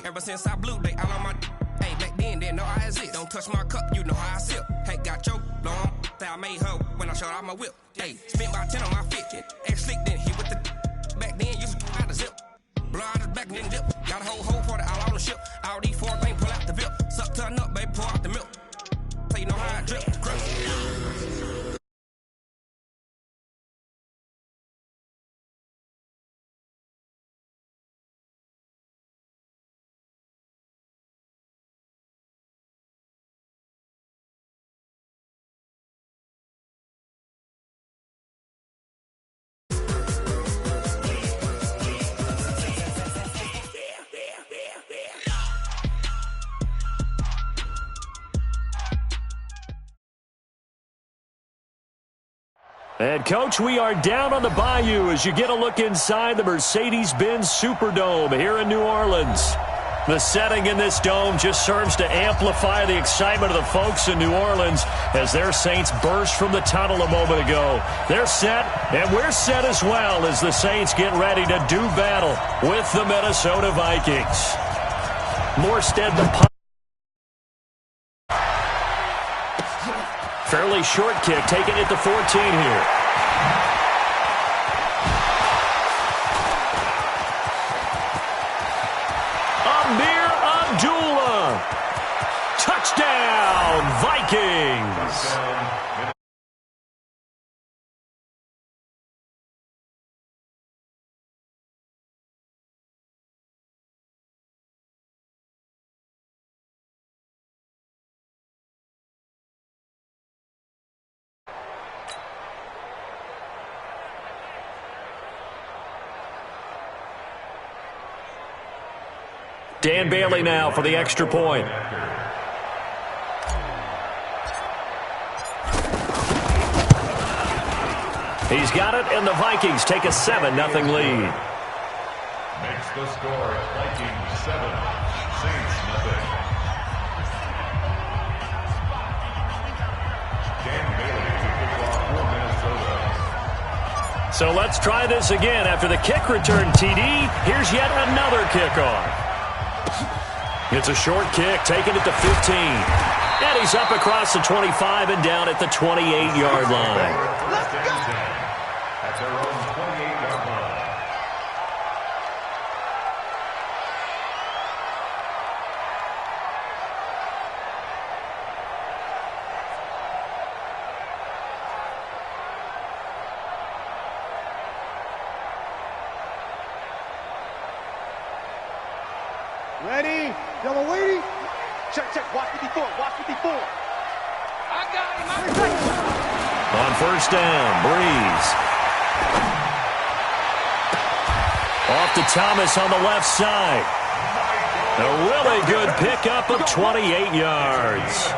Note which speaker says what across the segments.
Speaker 1: Ever since I blew, they all on my hey, back then, didn't know I exist. Don't touch my cup, you know how I sip. Hey, got choked, blow on. I made her when I showed out my whip. Hey, spent about 10 on my fit. Ex-slick, then hit with the back then, used to out the zip. Blow out his back, then dip. Got a whole party all on the ship. All these four things, pull out the VIP. Suck, turn up, baby, pour out the milk. So you know how I drip.
Speaker 2: And, Coach, we are down on the Bayou as you get a look inside the Mercedes-Benz Superdome here in New Orleans. The setting in this dome just serves to amplify the excitement of the folks in New Orleans as their Saints burst from the tunnel a moment ago. They're set, and we're set as well as the Saints get ready to do battle with the Minnesota Vikings. Morstead, the punt. Fairly short kick, taking it to 14 here. Amir Abdullah. Touchdown, Vikings. Dan Bailey now for the extra point. He's got it, and the Vikings take a 7-0 lead.
Speaker 3: Makes the score Vikings 7, Saints nothing. Dan Bailey to kick off for Minnesota.
Speaker 2: So let's try this again. After the kick return TD, here's yet another kickoff. It's a short kick, taking it to 15. And he's up across the 25 and down at the 28-yard line.
Speaker 3: Let's go! At their own 28-yard line.
Speaker 4: Ready? Double waiting. Check, check. Watch 54. Watch 54. I got him.
Speaker 2: On first down, Breeze. Off to Thomas on the left side. A really good pickup of 28 yards.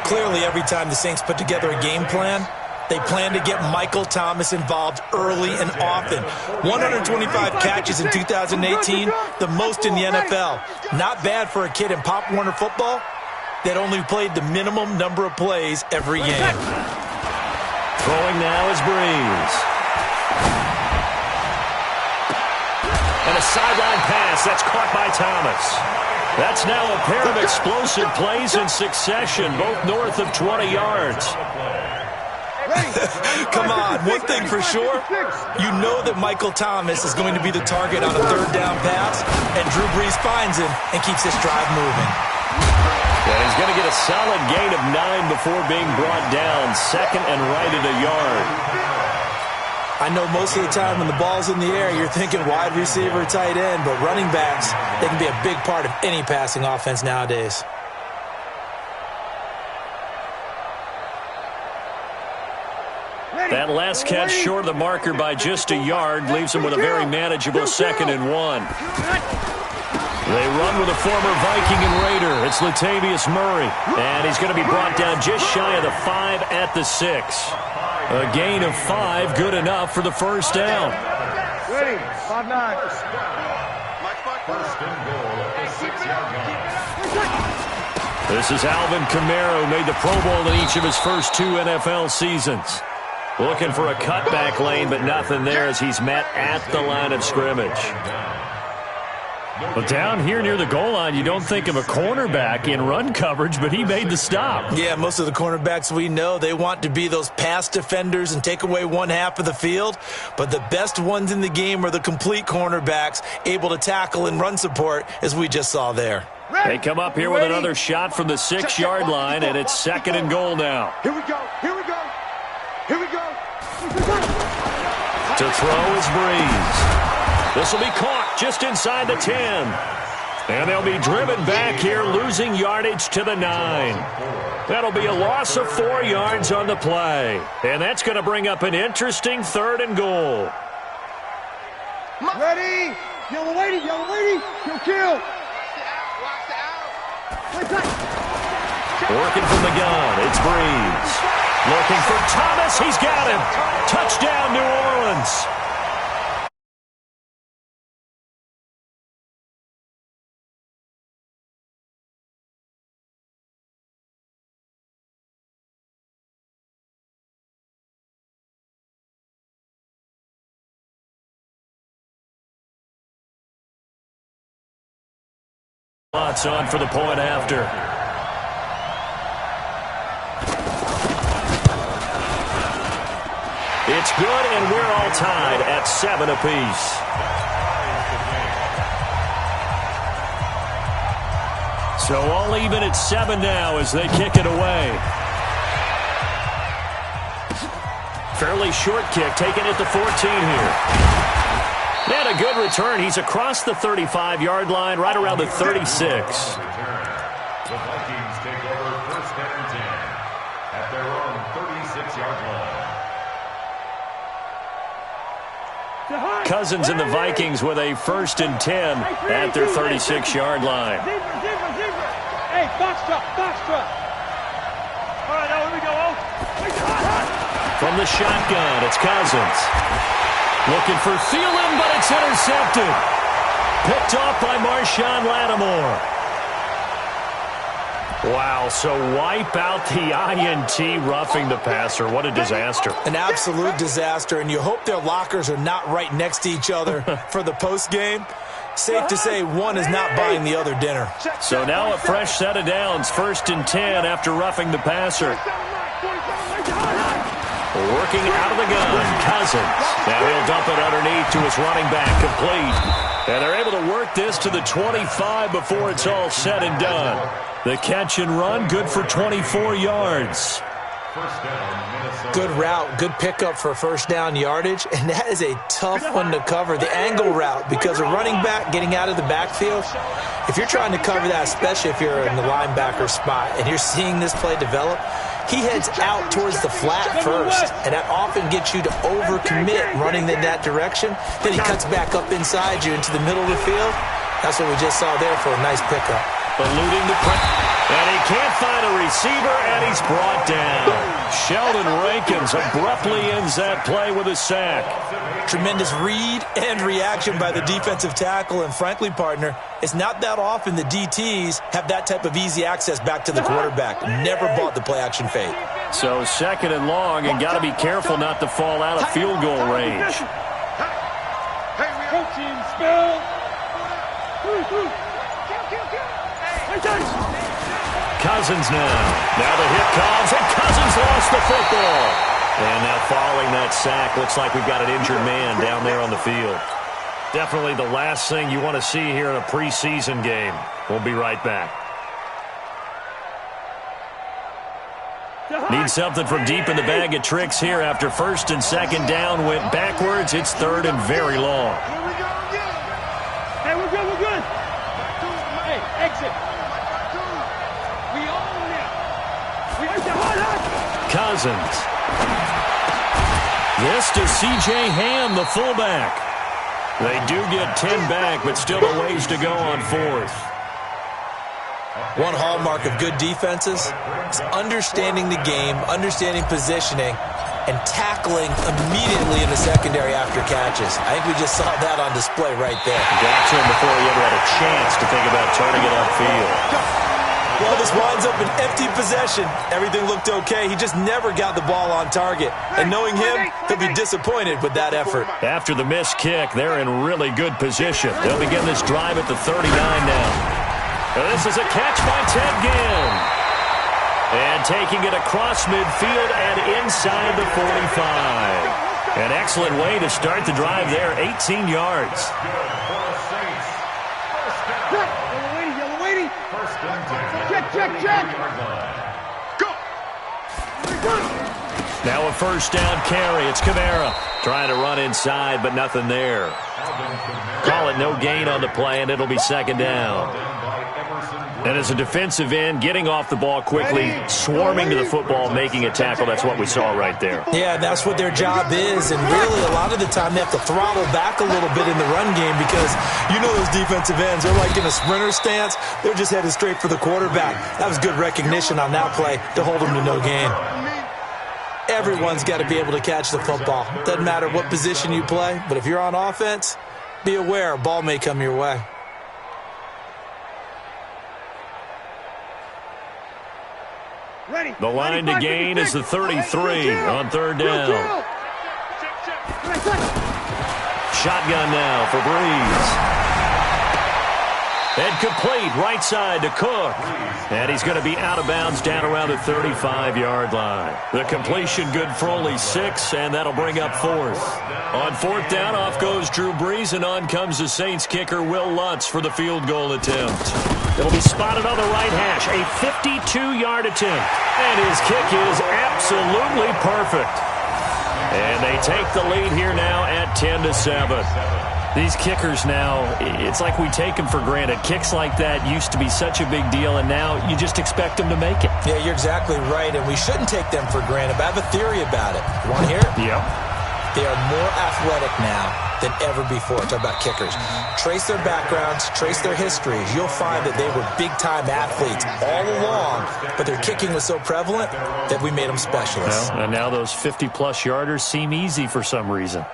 Speaker 5: Clearly, every time the Saints put together a game plan, they plan to get Michael Thomas involved early and often. 125 catches in 2018, the most in the NFL. Not bad for a kid in Pop Warner football that only played the minimum number of plays every game.
Speaker 2: Throwing now is Breeze. And a sideline pass that's caught by Thomas. That's now a pair of explosive plays in succession, both north of 20 yards.
Speaker 5: Come on, one thing for sure, you know that Michael Thomas is going to be the target on a third down pass, and Drew Brees finds him and keeps this drive moving.
Speaker 2: And he's going to get a solid gain of 9 before being brought down, second and right at a yard.
Speaker 5: I know most of the time when the ball's in the air, you're thinking wide receiver, tight end, but running backs, they can be a big part of any passing offense nowadays.
Speaker 2: That last catch short of the marker by just a yard leaves him with a very manageable 2nd and 1. They run with a former Viking and Raider. It's Latavius Murray. And he's going to be brought down just shy of the 5 at the 6. A gain of 5, good enough for the first down.
Speaker 4: Ready? 5-9.
Speaker 3: First and goal at the 6-yard line.
Speaker 2: This is Alvin Kamara, who made the Pro Bowl in each of his first 2 NFL seasons. Looking for a cutback lane, but nothing there as he's met at the line of scrimmage. Well, down here near the goal line, you don't think of a cornerback in run coverage, but he made the stop.
Speaker 5: Yeah, most of the cornerbacks we know, they want to be those pass defenders and take away one half of the field. But the best ones in the game are the complete cornerbacks, able to tackle and run support, as we just saw there.
Speaker 2: They come up here with another shot from the 6-yard line, and it's 2nd and goal now.
Speaker 4: Here we go. Here we go. Here we go.
Speaker 2: To throw is Breeze. This will be caught just inside the 10. And they'll be driven back here, losing yardage to the 9. That'll be a loss of 4 yards on the play. And that's going to bring up an interesting 3rd and goal.
Speaker 4: Ready? Yellow lady, kill, kill.
Speaker 2: Working from the gun, it's Breeze. Looking for Thomas, he's got him. Touchdown, New Orleans. Lots on for the point after. It's good, and we're all tied at 7 apiece. So all even at 7 now as they kick it away. Fairly short kick, taken at the 14 here. And a good return. He's across the 35-yard line, right around the 36.
Speaker 3: The Vikings take over 1st and 10 at their own 36-yard line.
Speaker 2: Cousins and the Vikings with a 1st and 10 at their 36-yard line.
Speaker 4: Hey, box truck. All right, now here we go.
Speaker 2: From the shotgun, it's Cousins. Looking for Thielen, but it's intercepted. Picked off by Marshawn Lattimore. Wow, so wipe out the INT roughing the passer. What a disaster.
Speaker 5: An absolute disaster, and you hope their lockers are not right next to each other for the postgame. Safe to say one is not buying the other dinner.
Speaker 2: So now a fresh set of downs, 1st and 10 after roughing the passer. Working out of the gun, Cousins. Now he'll dump it underneath to his running back, complete. And they're able to work this to the 25 before it's all said and done. The catch and run, good for 24 yards.
Speaker 5: Good route, good pickup for 1st down yardage, and that is a tough one to cover, the angle route, because a running back getting out of the backfield, if you're trying to cover that, especially if you're in the linebacker spot and you're seeing this play develop, he heads out towards the flat first, and that often gets you to overcommit running in that direction. Then he cuts back up inside you into the middle of the field. That's what we just saw there for a nice pickup.
Speaker 2: Eluding the pressure. And he can't find a receiver, and he's brought down. Sheldon Rankins abruptly ends that play with a sack.
Speaker 5: Tremendous read and reaction by the defensive tackle, and frankly, partner, it's not that often the DTs have that type of easy access back to the quarterback. Never bought the play-action fade.
Speaker 2: So 2nd and long, and got to be careful not to fall out of field goal range.
Speaker 4: Coaching spell.
Speaker 2: Cousins now. Now the hit comes, and Cousins lost the football. And now following that sack, looks like we've got an injured man down there on the field. Definitely the last thing you want to see here in a preseason game. We'll be right back. Need something from deep in the bag of tricks here after 1st and 2nd down went backwards. It's 3rd and very long.
Speaker 4: Here we go again. Hey, we're good. Hey, exit. We own now. We got the hot.
Speaker 2: Cousins. This to C.J. Ham, the fullback. They do get 10 back, but still a ways to go on 4th.
Speaker 5: One hallmark of good defenses is understanding the game, understanding positioning, and tackling immediately in the secondary after catches. I think we just saw that on display right there.
Speaker 2: Got to him before he ever had a chance to think about turning it upfield.
Speaker 5: Well, this winds up an empty possession. Everything looked okay. He just never got the ball on target. And knowing him, he'll be disappointed with that effort.
Speaker 2: After the missed kick, they're in really good position. They'll begin this drive at the 39 now. This is a catch by Ted Ginn. And taking it across midfield and inside the 45. An excellent way to start the drive there, 18 yards.
Speaker 4: Check. Go.
Speaker 2: Now a first down carry. It's Kamara trying to run inside, but nothing there. Call it no gain on the play, and it'll be second down. And as a defensive end, getting off the ball quickly, swarming to the football, making a tackle, that's what we saw right there.
Speaker 5: Yeah, that's what their job is, and really a lot of the time they have to throttle back a little bit in the run game because you know those defensive ends, they're like in a sprinter stance. They're just headed straight for the quarterback. That was good recognition on that play to hold them to no gain. Everyone's got to be able to catch the football. Doesn't matter what position you play, but if you're on offense, be aware a ball may come your way.
Speaker 2: The line to gain is the 33 on third down. Shotgun now for Breeze. And complete right side to Cook. And he's going to be out of bounds down around the 35-yard line. The completion good for only 6, and that'll bring up fourth. On fourth down, off goes Drew Brees, and on comes the Saints kicker Will Lutz for the field goal attempt. It'll be spotted on the right hash, a 52-yard attempt. And his kick is absolutely perfect. And they take the lead here now at 10-7. These kickers now, it's like we take them for granted. Kicks like that used to be such a big deal, and now you just expect them to make it.
Speaker 5: Yeah, you're exactly right, and we shouldn't take them for granted. But I have a theory about it. You want to hear it?
Speaker 2: Yep.
Speaker 5: They are more athletic now than ever before. Talk about kickers. Trace their backgrounds, trace their histories. You'll find that they were big-time athletes all along, but their kicking was so prevalent that we made them specialists.
Speaker 2: Well, and now those 50-plus yarders seem easy for some reason.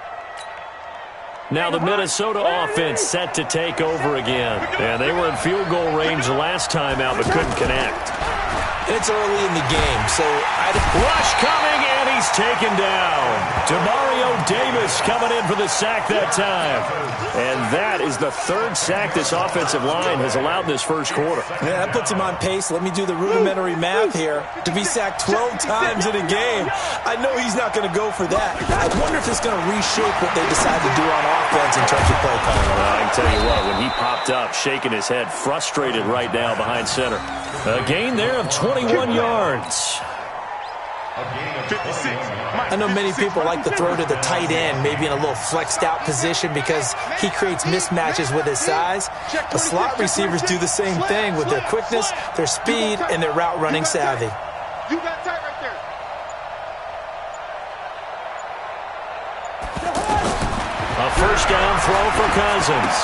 Speaker 2: Now the Minnesota offense set to take over again. And they were in field goal range the last time out, but couldn't connect.
Speaker 5: It's early in the game, so
Speaker 2: Rush coming, and he's taken down. Demario Davis coming in for the sack that time. And that is the third sack this offensive line has allowed in this first quarter.
Speaker 5: Yeah, that puts him on pace. Let me do the rudimentary math here. To be sacked 12 times in a game, I know he's not going to go for that. I wonder if it's going to reshape what they decide to do on offense in terms of play calling.
Speaker 2: I can tell you what, when he popped up, shaking his head, frustrated right now behind center. A gain there of 21 yards.
Speaker 5: I know many people like to throw to the tight end, maybe in a little flexed out position because he creates mismatches with his size. But slot receivers do the same thing with their quickness, their speed, and their route running savvy.
Speaker 4: You got tight right there.
Speaker 2: A first down throw for Cousins.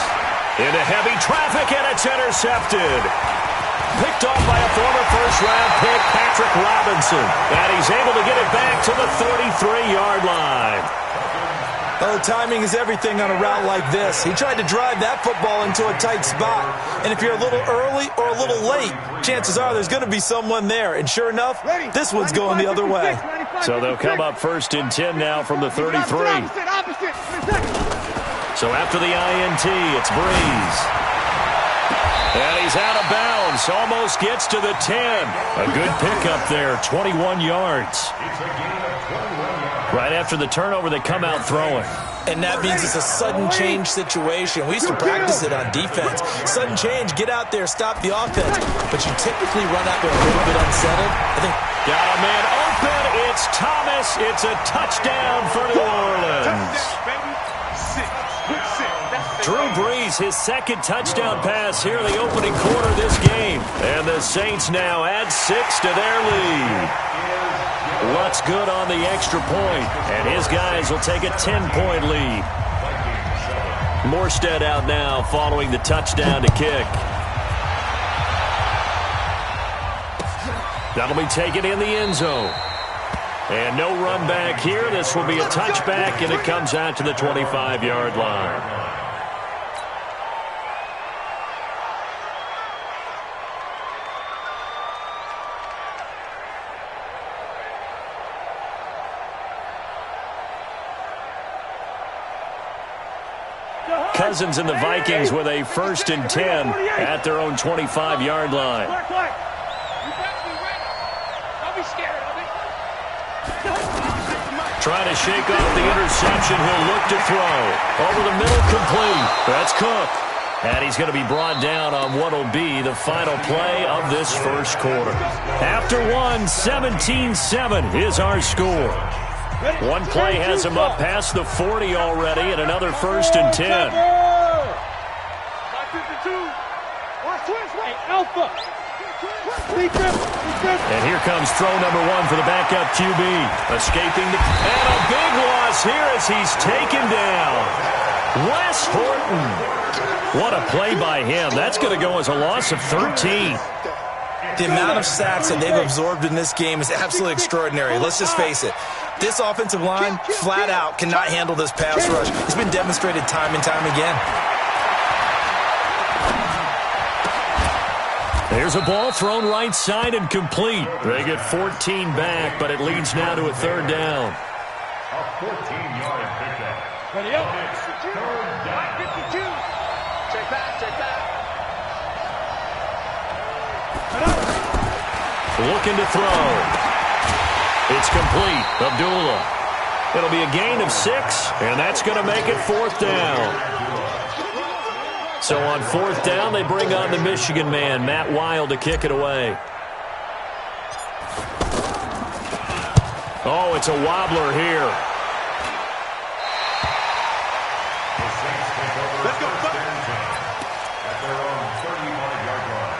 Speaker 2: Into heavy traffic, and it's intercepted. Picked off by a former first-round pick, Patrick Robinson. And he's able to get it back to the 33-yard line.
Speaker 5: Oh, timing is everything on a route like this. He tried to drive that football into a tight spot. And if you're a little early or a little late, chances are there's going to be someone there. And sure enough, this one's going the other way.
Speaker 2: So they'll come up first and 10 now from the 33. So after the INT, it's Breeze. And he's out of bounds. Almost gets to the 10. A good pickup there, 21 yards. Right after the turnover, they come out throwing.
Speaker 5: And that means it's a sudden change situation. We used to practice it on defense. Sudden change, get out there, stop the offense. But you typically run out there a little bit unsettled. I think
Speaker 2: got a man open. It's Thomas. It's a touchdown for New Orleans. Drew Brees, his second touchdown pass here in the opening quarter of this game. And the Saints now add 6 to their lead. Lutz good on the extra point, and his guys will take a 10-point lead. Morstead out now following the touchdown to kick. That'll be taken in the end zone. And no run back here. This will be a touchback, and it comes out to the 25-yard line. Cousins and the Vikings with a 1st and 10 at their own 25-yard line. Trying to shake off the interception. He'll look to throw. Over the middle, complete. That's Cook. And he's going to be brought down on what will be the final play of this first quarter. After one, 17-7 is our score. One play has him up past the 40 already, and another 1st and 10. And here comes throw number 1 for the backup QB. Escaping the... And a big loss here as he's taken down. Wes Horton. What a play by him. That's going to go as a loss of 13.
Speaker 5: The amount of sacks that they've absorbed in this game is absolutely extraordinary. Let's just face it. This offensive line, flat out, cannot handle this pass rush. It's been demonstrated time and time again.
Speaker 2: There's a ball thrown right side and complete. They get 14 back, but it leads now to a 3rd down.
Speaker 3: A 14-yard pickup.
Speaker 4: Ready up.
Speaker 3: It's 3rd down.
Speaker 4: 52. Check back, check back.
Speaker 2: Looking to throw. It's complete. Abdullah. It'll be a gain of 6, and that's going to make it 4th down. So on 4th down, they bring on the Michigan man, Matt Wild, to kick it away. Oh, it's a wobbler here.
Speaker 3: Let's go. At their own 35-yard line.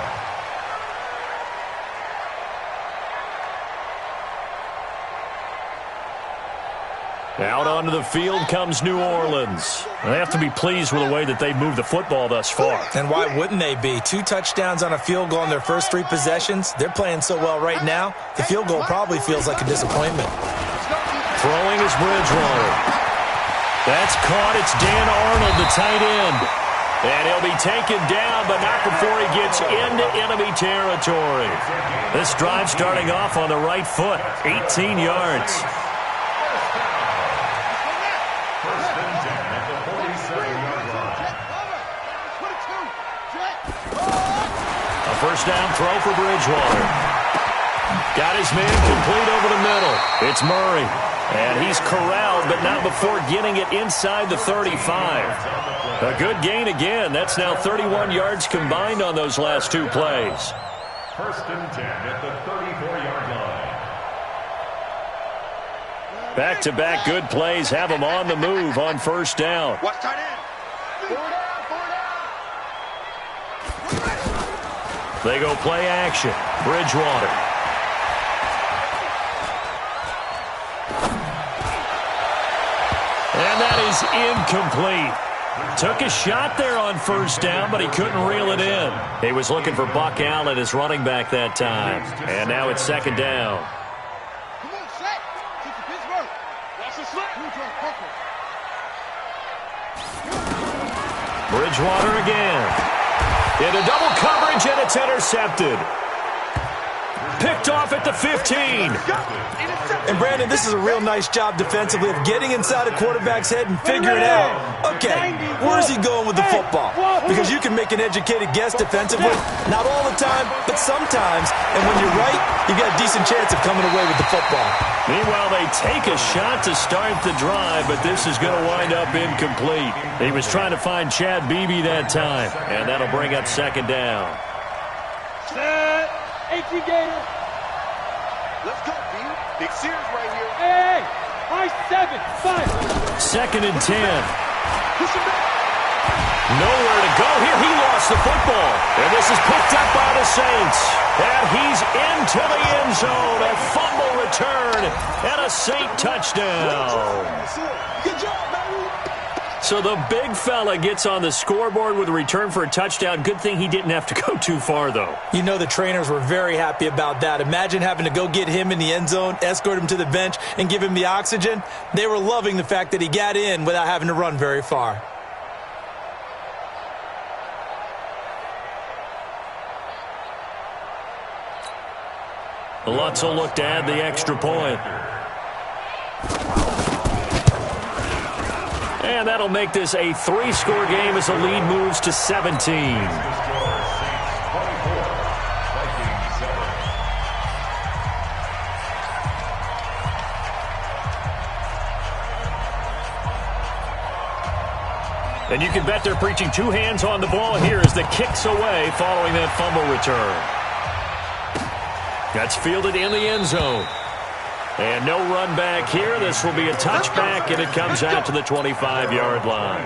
Speaker 2: Out onto the field comes New Orleans. They have to be pleased with the way that they've moved the football thus far.
Speaker 5: And why wouldn't they be? 2 touchdowns on a field goal in their first 3 possessions. They're playing so well right now, the field goal probably feels like a disappointment.
Speaker 2: Throwing is Bridgewater. That's caught. It's Dan Arnold, the tight end. And he'll be taken down, but not before he gets into enemy territory. This drive starting off on the right foot, 18 yards. First down throw for Bridgewater. Got his man complete over the middle. It's Murray. And he's corralled, but not before getting it inside the 35. A good gain again. That's now 31 yards combined on those last 2 plays.
Speaker 3: 1st and 10 at the 34-yard line.
Speaker 2: Back-to-back good plays have him on the move on 1st down.
Speaker 4: Watch tight end.
Speaker 2: They go play action. Bridgewater. And that is incomplete. Took a shot there on 1st down, but he couldn't reel it in. He was looking for Buck Allen as running back that time. And now it's 2nd down. Bridgewater again. Into double coverage, and it's intercepted. Picked off at the 15.
Speaker 5: And, Brandon, this is a real nice job defensively of getting inside a quarterback's head and figuring out, okay, where's he going with the football? Because you can make an educated guess defensively, not all the time, but sometimes. And when you're right, you got a decent chance of coming away with the football.
Speaker 2: Meanwhile, they take a shot to start the drive, but this is going to wind up incomplete. He was trying to find Chad Beebe that time, and that'll bring up 2nd down.
Speaker 4: Set. 18 Gator. Let's go, B. Big series right here. Hey, high 7, 5.
Speaker 2: 2nd and 10. Nowhere to go here. He lost the football. And this is picked up by the Saints. And he's into the end zone. A fumble return and a Saint touchdown.
Speaker 4: Good job, baby.
Speaker 2: So the big fella gets on the scoreboard with a return for a touchdown. Good thing he didn't have to go too far, though.
Speaker 5: You know the trainers were very happy about that. Imagine having to go get him in the end zone, escort him to the bench, and give him the oxygen. They were loving the fact that he got in without having to run very far.
Speaker 2: Lutz will look to add the extra point. And And that'll make this a 3-score game as the lead moves to 17. And you can bet they're preaching 2 hands on the ball here as the kick's away following that fumble return. That's fielded in the end zone. And no run back here. This will be a touchback, and it comes out to the 25-yard line.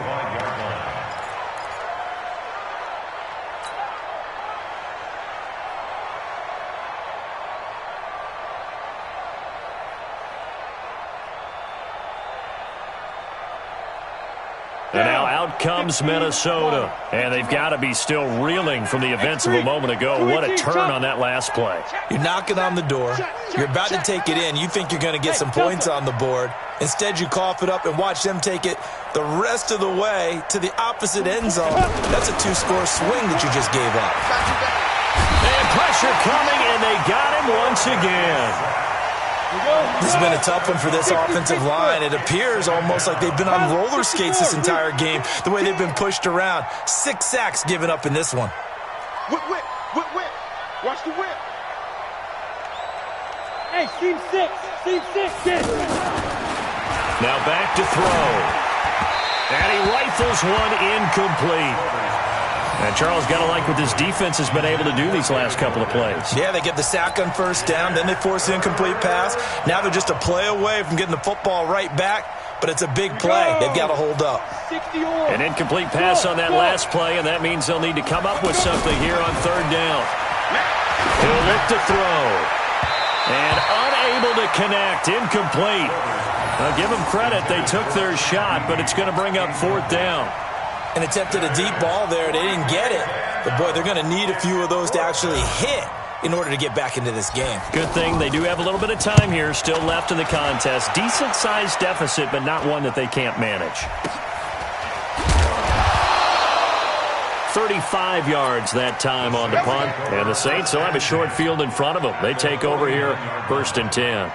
Speaker 2: And now out comes Minnesota. And they've got to be still reeling from the events of a moment ago. What a turn on that last play.
Speaker 5: You're knocking on the door. You're about to take it in. You think you're going to get some points on the board. Instead, you cough it up and watch them take it the rest of the way to the opposite end zone. That's a 2-score swing that you just gave up.
Speaker 2: And pressure coming, and they got him once again.
Speaker 5: This has been a tough one for this offensive line. It appears almost like they've been on roller skates this entire game, the way they've been pushed around. 6 sacks given up in this one.
Speaker 4: Whip, whip, whip, whip. Watch the whip. Hey, seam 6. Seam 6, get it.
Speaker 2: Now back to throw. And he rifles one incomplete. And Charles, got to like what this defense has been able to do these last couple of plays.
Speaker 5: Yeah, they get the sack on first down, then they force the incomplete pass. Now they're just a play away from getting the football right back, but it's a big play. They've got to hold up.
Speaker 2: An incomplete pass on that last play, and that means they'll need to come up with something here on 3rd down. He'll look to throw. And unable to connect, incomplete. Now give them credit, they took their shot, but it's going to bring up 4th down.
Speaker 5: And attempted a deep ball there. They didn't get it. But, boy, they're going to need a few of those to actually hit in order to get back into this game.
Speaker 2: Good thing they do have a little bit of time here still left in the contest. Decent-sized deficit, but not one that they can't manage. 35 yards that time on the punt. And the Saints will have a short field in front of them. They take over here, 1st and 10.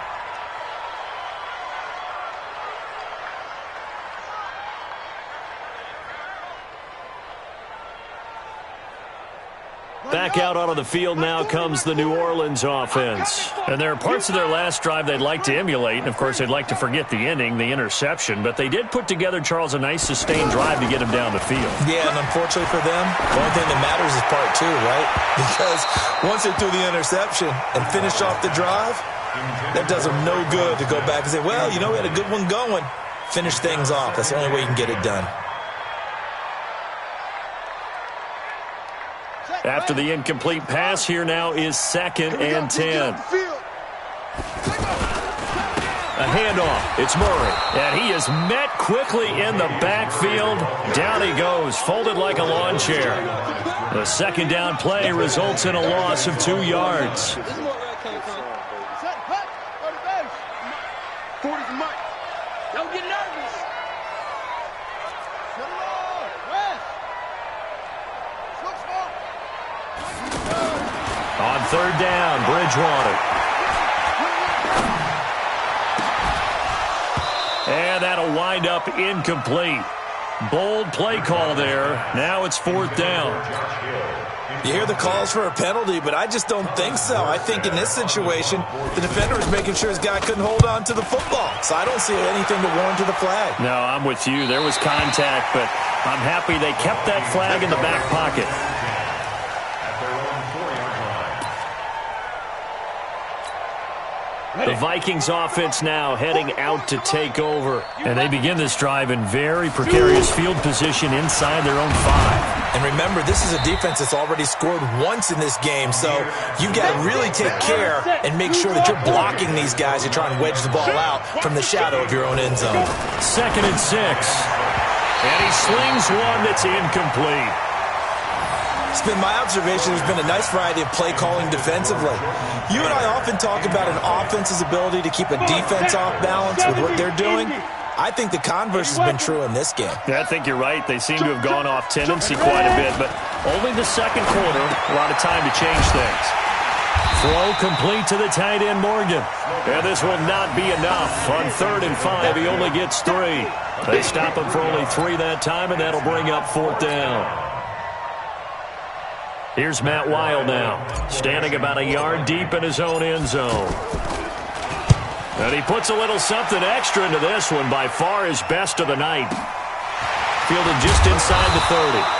Speaker 2: Back out onto the field now comes the New Orleans offense. And there are parts of their last drive they'd like to emulate. And, of course, they'd like to forget the ending, the interception. But they did put together, Charles, a nice sustained drive to get him down the field.
Speaker 5: Yeah, and unfortunately for them, the only thing that matters is part 2, right? Because once they threw the interception and finished off the drive, that does them no good to go back and say, well, you know, we had a good one going. Finish things off. That's the only way you can get it done.
Speaker 2: After the incomplete pass, here now is 2nd and 10. A handoff. It's Murray. And he is met quickly in the backfield. Down he goes, folded like a lawn chair. The 2nd down play results in a loss of 2 yards.
Speaker 4: Don't get nervous.
Speaker 2: On 3rd down, Bridgewater. And that'll wind up incomplete. Bold play call there. Now it's 4th down.
Speaker 5: You hear the calls for a penalty, but I just don't think so. I think in this situation, the defender is making sure his guy couldn't hold on to the football. So I don't see anything to warrant to the flag.
Speaker 2: No, I'm with you. There was contact, but I'm happy they kept that flag in the back pocket. The Vikings offense now heading out to take over. And they begin this drive in very precarious field position inside their own 5.
Speaker 5: And remember, this is a defense that's already scored once in this game, so you've got to really take care and make sure that you're blocking these guys to try and wedge the ball out from the shadow of your own end zone.
Speaker 2: 2nd and 6. And he slings one that's incomplete.
Speaker 5: It's been my observation there's been a nice variety of play calling defensively. You and I often talk about an offense's ability to keep a defense off balance with what they're doing. I think the converse has been true in this game.
Speaker 2: Yeah, I think you're right. They seem to have gone off tendency quite a bit, but only the 2nd quarter, a lot of time to change things. Throw complete to the tight end, Morgan. And this will not be enough. On 3rd and 5, he only gets 3. They stop him for only 3 that time, and that'll bring up 4th down. Here's Matt Weil now, standing about a yard deep in his own end zone. And he puts a little something extra into this one, by far his best of the night. Fielded just inside the 30.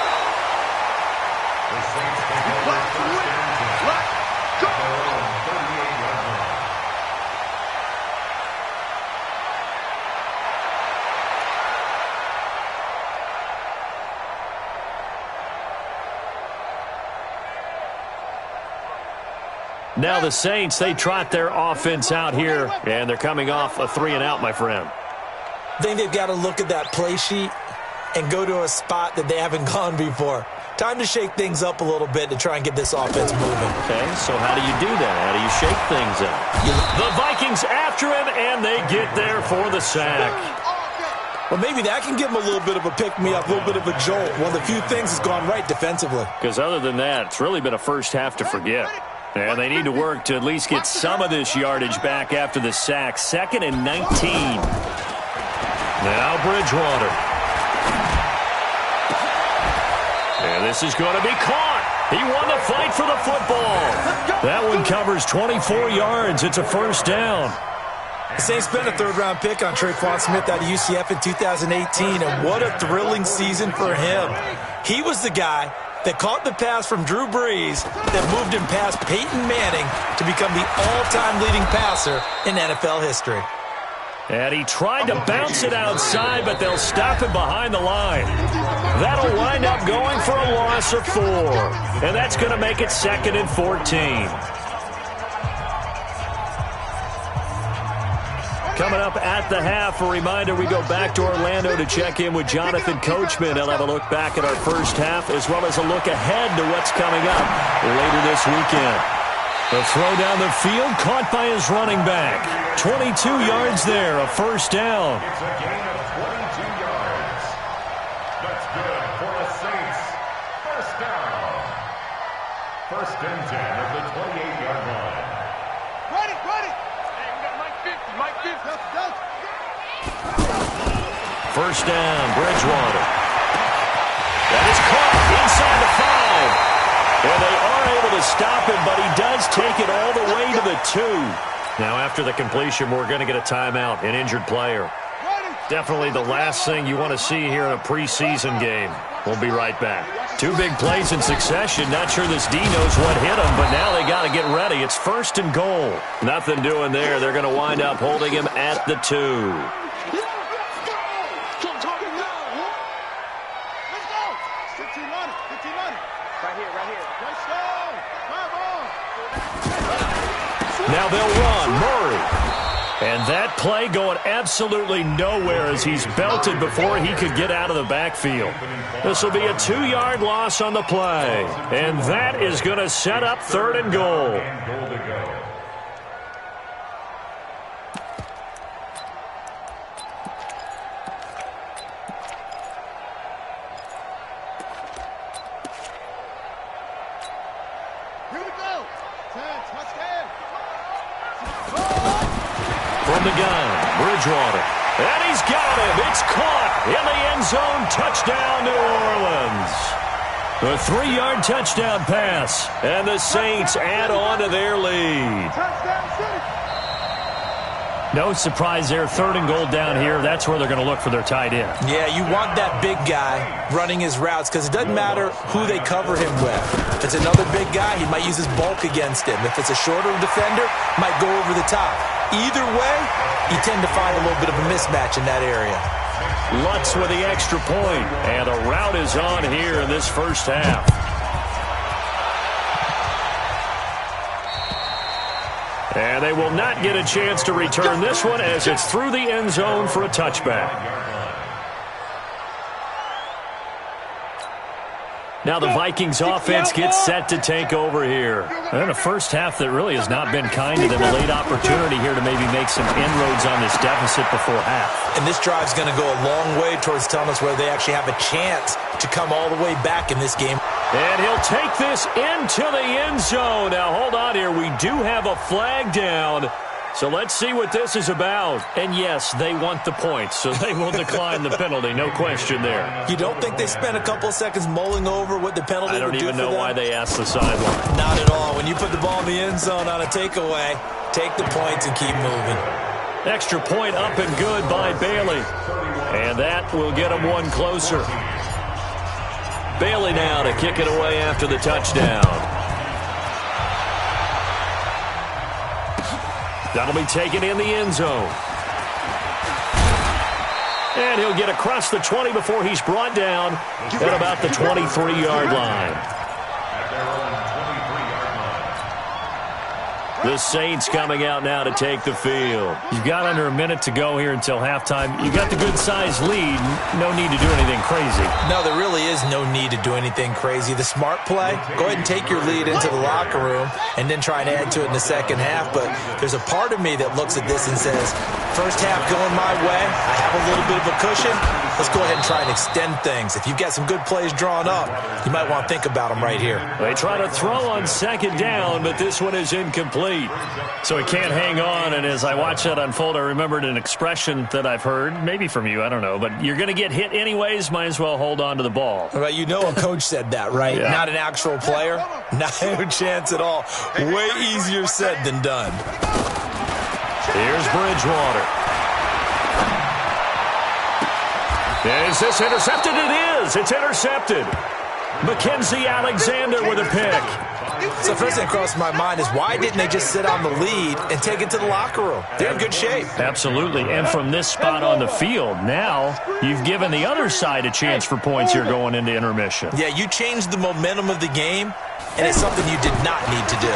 Speaker 2: Now the Saints, they trot their offense out here, and they're coming off a 3-and-out, my friend.
Speaker 5: I think they've got to look at that play sheet and go to a spot that they haven't gone before. Time to shake things up a little bit to try and get this offense moving.
Speaker 2: Okay, so how do you do that? How do you shake things up? The Vikings after him, and they get there for the sack.
Speaker 5: Well, maybe that can give them a little bit of a pick-me-up, a little bit of a jolt. One of the few things that's gone right defensively.
Speaker 2: Because other than that, it's really been a first half to forget. And they need to work to at least get some of this yardage back after the sack. 2nd and 19. Now Bridgewater. And this is going to be caught. He won the fight for the football. That one covers 24 yards. It's a 1st down.
Speaker 5: The Saints spent a 3rd-round pick on Traquan Smith out of UCF in 2018, and what a thrilling season for him. He was the guy that caught the pass from Drew Brees that moved him past Peyton Manning to become the all-time leading passer in NFL history.
Speaker 2: And he tried to bounce it outside, but they'll stop him behind the line. That'll wind up going for a loss of 4. And that's going to make it 2nd and 14. Coming up at the half, a reminder, we go back to Orlando to check in with Jonathan Coachman. He'll have a look back at our first half as well as a look ahead to what's coming up later this weekend. The throw down the field caught by his running back. 22 yards there, a 1st down.
Speaker 3: It's a gain of 22 yards. That's good for the Saints. 1st down. 1st and 10 of the 28-yard line.
Speaker 4: Ready. Hey, we got Mike 50. Mike 50.
Speaker 2: 1st down, Bridgewater. That is caught inside the 5. And they are able to stop him, but he does take it all the way to the 2. Now, after the completion, we're going to get a timeout, an injured player. Definitely the last thing you want to see here in a preseason game. We'll be right back. 2 big plays in succession. Not sure this D knows what hit him, but now they got to get ready. It's 1st and goal. Nothing doing there. They're going to wind up holding him at the 2. Now they'll run. Murray. And that play going absolutely nowhere as he's belted before he could get out of the backfield. This will be a 2-yard loss on the play. And that is going to set up 3rd and goal. From the gun, Bridgewater. And he's got him. It's caught in the end zone. Touchdown, New Orleans. A 3-yard touchdown pass. And the Saints add on to their lead. No surprise there. 3rd and goal down here. That's where they're going to look for their tight end.
Speaker 5: Yeah, you want that big guy running his routes because it doesn't matter who they cover him with. If it's another big guy, he might use his bulk against him. If it's a shorter defender, might go over the top. Either way, you tend to find a little bit of a mismatch in that area.
Speaker 2: Lutz with the extra point, and the route is on here in this first half. And they will not get a chance to return this one as it's through the end zone for a touchback. Now the Vikings offense gets set to take over here. And a first half that really has not been kind to them. A late opportunity here to maybe make some inroads on this deficit before half.
Speaker 5: And this drive's going to go a long way towards telling us whether they actually have a chance to come all the way back in this game.
Speaker 2: And he'll take this into the end zone. Now, hold on here. We do have a flag down. So let's see what this is about. And yes, they want the points, so they will decline the penalty. No question there.
Speaker 5: You don't think they spent a couple of seconds mulling over what the penalty would do for them?
Speaker 2: I don't even know why they asked the sideline.
Speaker 5: Not at all. When you put the ball in the end zone on a takeaway, take the points and keep moving.
Speaker 2: Extra point up and good by Bailey. And that will get him one closer. Bailey now to kick it away after the touchdown. That'll be taken in the end zone. And he'll get across the 20 before he's brought down at about the 23-yard line. The Saints coming out now to take the field. You've got under a minute to go here until halftime. You've got the good-sized lead. No need to do anything crazy.
Speaker 5: No, there really is no need to do anything crazy. The smart play, go ahead and take your lead into the locker room and then try and add to it in the second half. But there's a part of me that looks at this and says, first half going my way, I have a little bit of a cushion. Let's go ahead and try and extend things. If you've got some good plays drawn up, you might want to think about them right here.
Speaker 2: They try to throw on second down, but this one is incomplete. So he can't hang on, and as I watch that unfold, I remembered an expression that I've heard, maybe from you, I don't know, but you're going to get hit anyways, might as well hold on to the ball.
Speaker 5: Well, you know a coach said that, right?
Speaker 2: Yeah.
Speaker 5: Not an actual player? No chance at all. Way easier said than done.
Speaker 2: Here's Bridgewater. Is this intercepted? It is. It's intercepted. Mackenzie Alexander with a pick.
Speaker 5: So first thing across my mind is why didn't they just sit on the lead and take it to the locker room? They're in good shape.
Speaker 2: Absolutely. And from this spot on the field, now you've given the other side a chance for points here going into intermission.
Speaker 5: Yeah, you changed the momentum of the game, and it's something you did not need to do.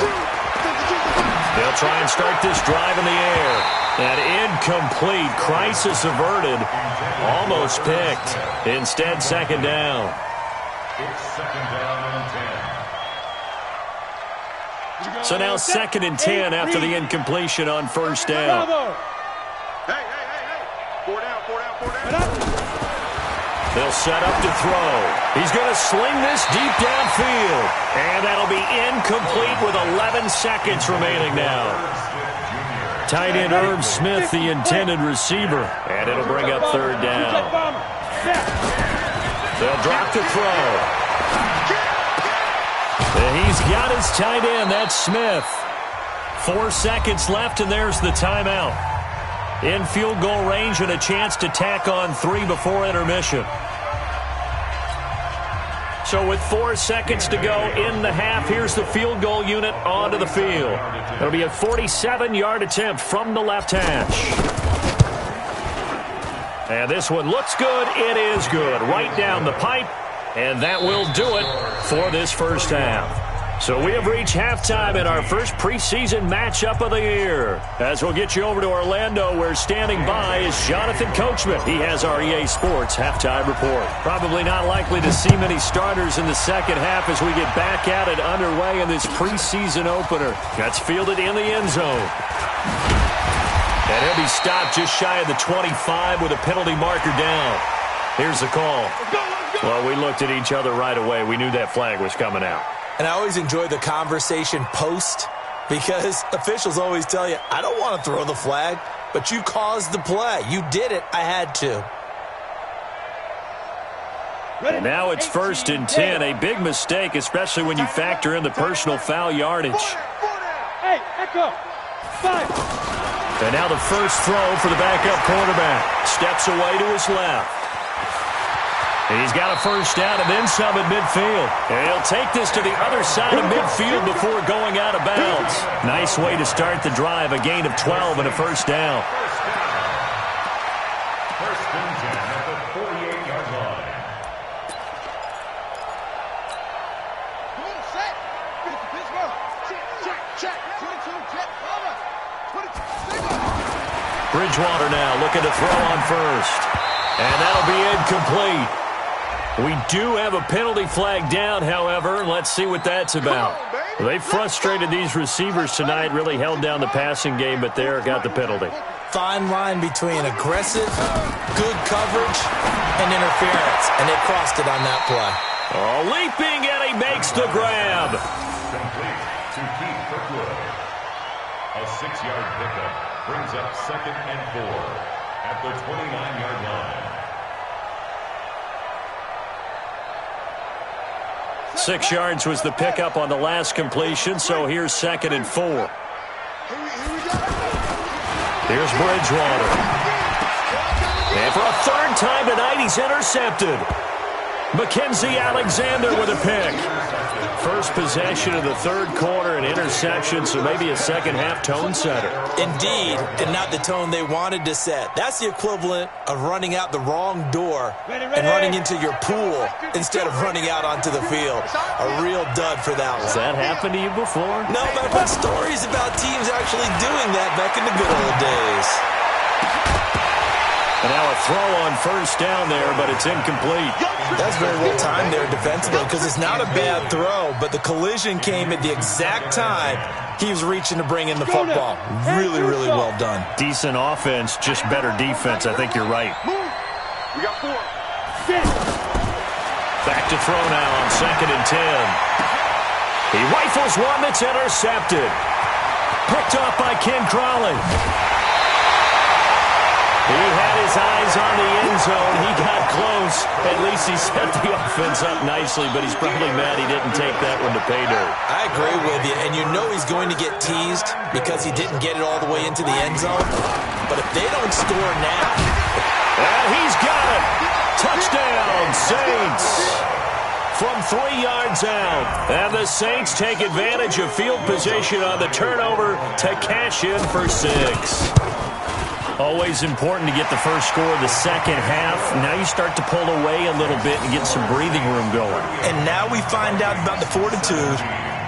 Speaker 2: They'll try and start this drive in the air. And incomplete. Crisis averted. Almost picked. Instead, second down.
Speaker 3: It's second down and 10.
Speaker 2: So now 2nd and 10 after the incompletion on first down.
Speaker 4: Hey. 4 down.
Speaker 2: They'll set up to throw. He's going to sling this deep downfield. And that'll be incomplete with 11 seconds remaining now. Tight end Irv Smith, the intended receiver. And it'll bring up third down. They'll drop to throw. And he's got his tight end. That's Smith. 4 seconds left, and there's the timeout. In field goal range and a chance to tack on 3 before intermission. So with 4 seconds to go in the half, here's the field goal unit onto the field. It'll be a 47-yard attempt from the left hash. And this one looks good. It is good. Right down the pipe. And that will do it for this first half. So we have reached halftime in our first preseason matchup of the year. As we'll get you over to Orlando, where standing by is Jonathan Coachman. He has our EA Sports halftime report. Probably not likely to see many starters in the second half as we get back at it underway in this preseason opener. That's fielded in the end zone. And he'll be stopped just shy of the 25 with a penalty marker down. Here's the call. Well, we looked at each other right away. We knew that flag was coming out.
Speaker 5: And I always enjoy the conversation post because officials always tell you, I don't want to throw the flag, but you caused the play. You did it. I had to.
Speaker 2: And now it's 1st and 10. A big mistake, especially when you factor in the personal foul yardage.
Speaker 4: Hey, echo. 5.
Speaker 2: And now the first throw for the backup quarterback. Steps away to his left. He's got a first down and then some at midfield. And he'll take this to the other side of midfield before going out of bounds. Nice way to start the drive. A gain of 12 and a first down.
Speaker 3: First and 10 at the 48-yard line.
Speaker 4: Come on, set. Pittsburgh. Check. 22, check. Over. 22.
Speaker 2: Bridgewater now looking to throw on first. And that'll be incomplete. We do have a penalty flag down, however. Let's see what that's about. They frustrated these receivers tonight, really held down the passing game, but there got the penalty.
Speaker 5: Fine line between aggressive, good coverage, and interference, and they crossed it on that play.
Speaker 2: Oh, leaping, and he makes the grab.
Speaker 3: Complete to keep for good. A 6-yard pickup brings up 2nd and 4 at the 29-yard line.
Speaker 2: 6 yards was the pickup on the last completion, so here's 2nd and 4. Here's Bridgewater. And for a 3rd time tonight, he's intercepted. Mackenzie Alexander with a pick. First possession of the 3rd quarter, an interception, so maybe a second-half tone setter.
Speaker 5: Indeed, and not the tone they wanted to set. That's the equivalent of running out the wrong door and running into your pool instead of running out onto the field. A real dud for that one.
Speaker 2: Has that happened to you before?
Speaker 5: No, but I've heard stories about teams actually doing that back in the good old days.
Speaker 2: And now a throw on 1st down there, but it's incomplete.
Speaker 5: That's very well timed there defensively because it's not a bad throw, but the collision came at the exact time he was reaching to bring in the football. Really, really well done.
Speaker 2: Decent offense, just better defense. I think you're right.
Speaker 4: We got 4.
Speaker 2: Back to throw now on 2nd and 10. He rifles one that's intercepted. Picked off by Ken Crawley. He had his eyes on the end zone. He got close. At least he set the offense up nicely, but he's probably mad he didn't take that one to pay dirt.
Speaker 5: I agree with you, and you know he's going to get teased because he didn't get it all the way into the end zone. But if they don't score now...
Speaker 2: And he's got it. Touchdown, Saints. From 3 yards out. And the Saints take advantage of field position on the turnover to cash in for 6. Always important to get the first score of the second half. Now you start to pull away a little bit and get some breathing room going.
Speaker 5: And now we find out about the fortitude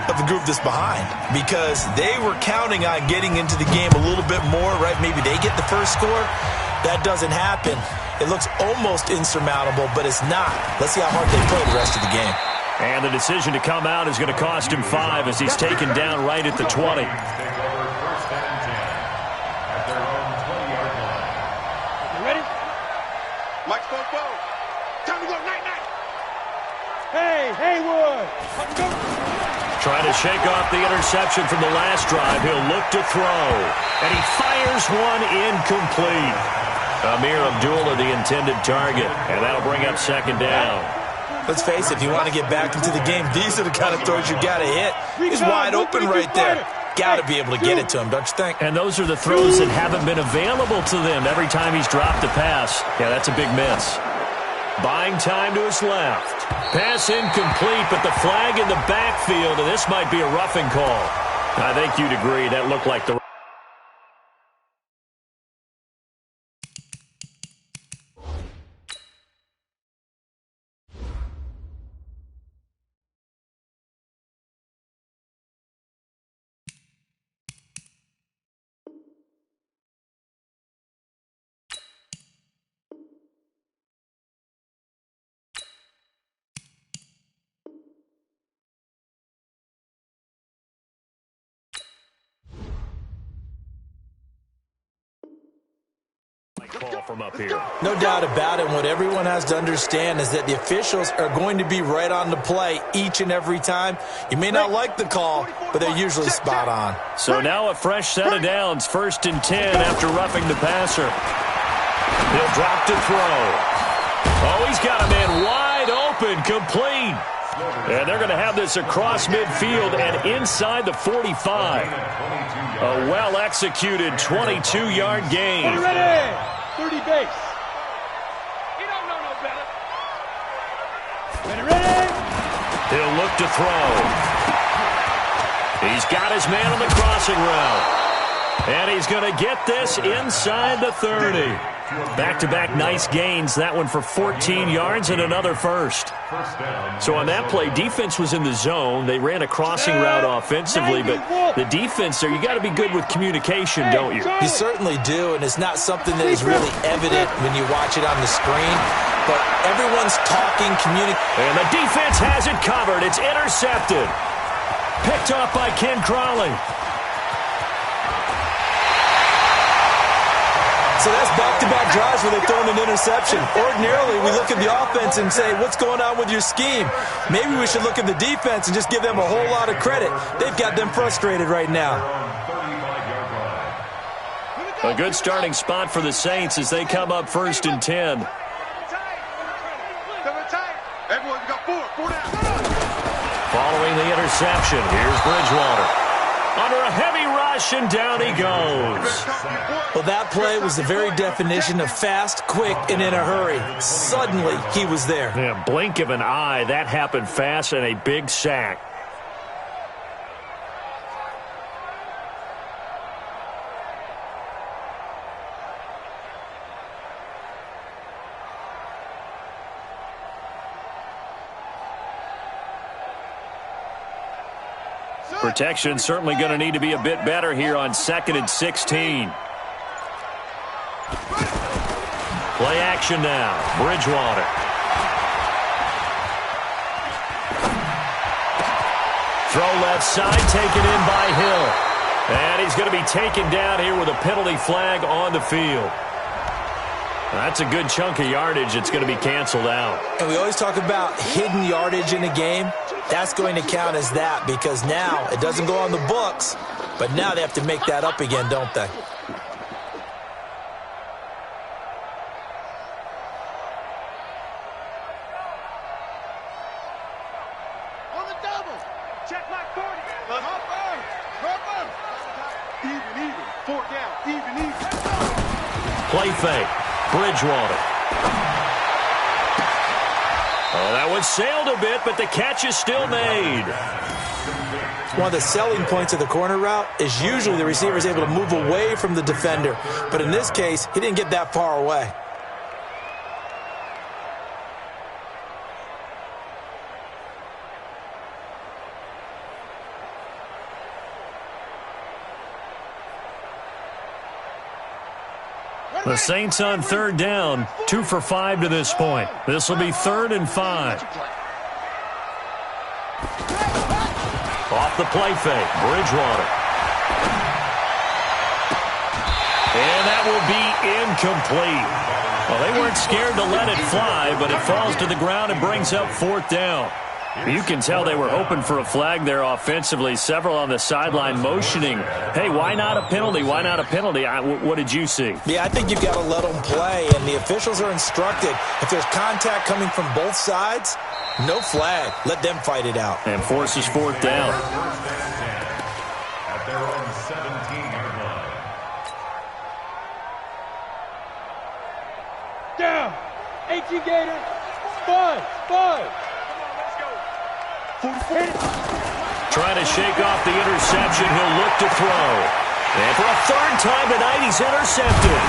Speaker 5: of the group that's behind because they were counting on getting into the game a little bit more, right? Maybe they get the first score. That doesn't happen. It looks almost insurmountable, but it's not. Let's see how hard they play the rest of the game.
Speaker 2: And the decision to come out is going to cost him 5 as he's taken down right at the 20.
Speaker 4: Hey, Haywood!
Speaker 2: Trying to shake off the interception from the last drive. He'll look to throw. And he fires one incomplete. Amir Abdullah, the intended target. And that'll bring up 2nd down.
Speaker 5: Let's face it, if you want to get back into the game, these are the kind of throws you got to hit. He's wide open right there. Got to be able to get it to him, don't you think?
Speaker 2: And those are the throws that haven't been available to them every time he's dropped a pass. Yeah, that's a big miss. Buying time to his left. Pass incomplete, but the flag in the backfield, and this might be a roughing call. I think you'd agree that looked like the... call from up here.
Speaker 5: No doubt about it. What everyone has to understand is that the officials are going to be right on the play each and every time. You may not like the call, but they're usually spot on.
Speaker 2: So now a fresh set of downs, 1st and 10 after roughing the passer. He'll drop to throw. Oh, he's got a man wide open, complete. And they're going to have this across midfield and inside the 45. A well-executed 22-yard gain.
Speaker 4: Ready? 30 base. He don't know no better. Ready?
Speaker 2: He'll look to throw. He's got his man on the crossing route. And he's going to get this inside the 30. Back-to-back nice gains. That one for 14 yards and another first. So on that play, defense was in the zone. They ran a crossing route offensively, but the defense there, you got to be good with communication, don't you?
Speaker 5: You certainly do, and it's not something that is really evident when you watch it on the screen. But everyone's talking, communicating.
Speaker 2: And the defense has it covered. It's intercepted. Picked off by Ken Crawley.
Speaker 5: So that's back-to-back drives where they've thrown an interception. Ordinarily, we look at the offense and say, what's going on with your scheme? Maybe we should look at the defense and just give them a whole lot of credit. They've got them frustrated right now.
Speaker 2: A good starting spot for the Saints as they come up 1st and 10. Following the interception, here's Bridgewater. Under a heavy rush, and down he goes.
Speaker 5: Well, that play was the very definition of fast, quick, and in a hurry. Suddenly, he was there.
Speaker 2: Yeah, blink of an eye, that happened fast, and a big sack. Protection certainly going to need to be a bit better here on 2nd and 16. Play action now. Bridgewater. Throw left side, taken in by Hill. And he's going to be taken down here with a penalty flag on the field. That's a good chunk of yardage. It's going to be canceled out.
Speaker 5: And we always talk about hidden yardage in a game. That's going to count as that because now it doesn't go on the books, but now they have to make that up again, don't they?
Speaker 4: On the double. Check my 40. Even. 4 down. Even.
Speaker 2: Play fake. Bridgewater. Oh, that one sailed a bit, but the catch is still made.
Speaker 5: One of the selling points of the corner route is usually the receiver is able to move away from the defender. But in this case, he didn't get that far away.
Speaker 2: The Saints on 3rd down, 2 for 5 to this point. This will be 3rd and 5. Off the play fake, Bridgewater. And that will be incomplete. Well, they weren't scared to let it fly, but it falls to the ground and brings up 4th down. You can tell they were hoping for a flag there offensively. Several on the sideline motioning, hey, why not a penalty? Why not a penalty? What did you see?
Speaker 5: Yeah, I think you've got to let them play, and the officials are instructed. If there's contact coming from both sides, no flag. Let them fight it out.
Speaker 2: And forces 4th down.
Speaker 3: At their own 17-yard line.
Speaker 4: Down. 18 Gator. 5.
Speaker 2: Trying to shake off the interception. He'll look to throw. And for a 3rd time tonight, he's intercepted.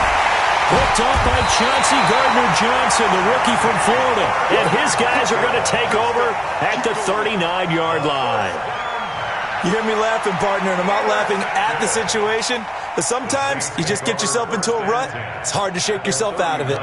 Speaker 2: Hooked off by Chauncey Gardner-Johnson, the rookie from Florida. And his guys are going to take over at the 39-yard line.
Speaker 5: You hear me laughing, partner, and I'm not laughing at the situation. But sometimes you just get yourself into a rut. It's hard to shake yourself out of it.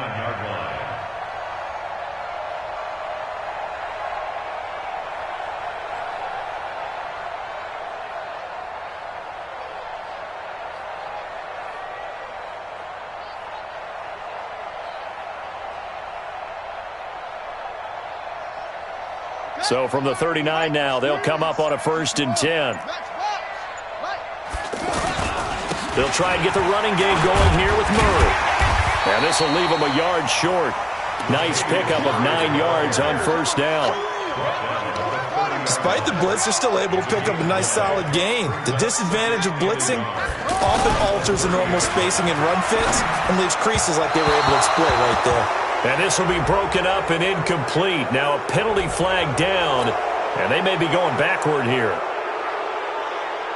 Speaker 2: So from the 39 now, they'll come up on a 1st and 10. They'll try and get the running game going here with Murray. And this will leave them a yard short. Nice pickup of 9 yards on 1st down.
Speaker 5: Despite the blitz, they're still able to pick up a nice solid gain. The disadvantage of blitzing often alters the normal spacing and run fits and leaves creases like they were able to exploit right there.
Speaker 2: And this will be broken up and incomplete. Now a penalty flag down, and they may be going backward here.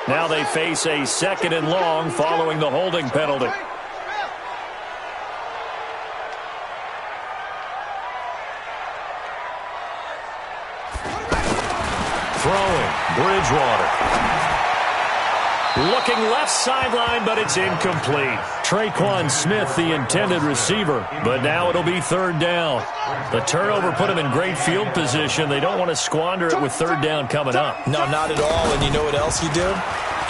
Speaker 2: Now they face a 2nd and long following the holding penalty. Throwing, Bridgewater. Looking left sideline, but it's incomplete. Traquan Smith, the intended receiver, but now it'll be 3rd down. The turnover put them in great field position. They don't want to squander it with 3rd down coming up.
Speaker 5: No, not at all. And you know what else you do?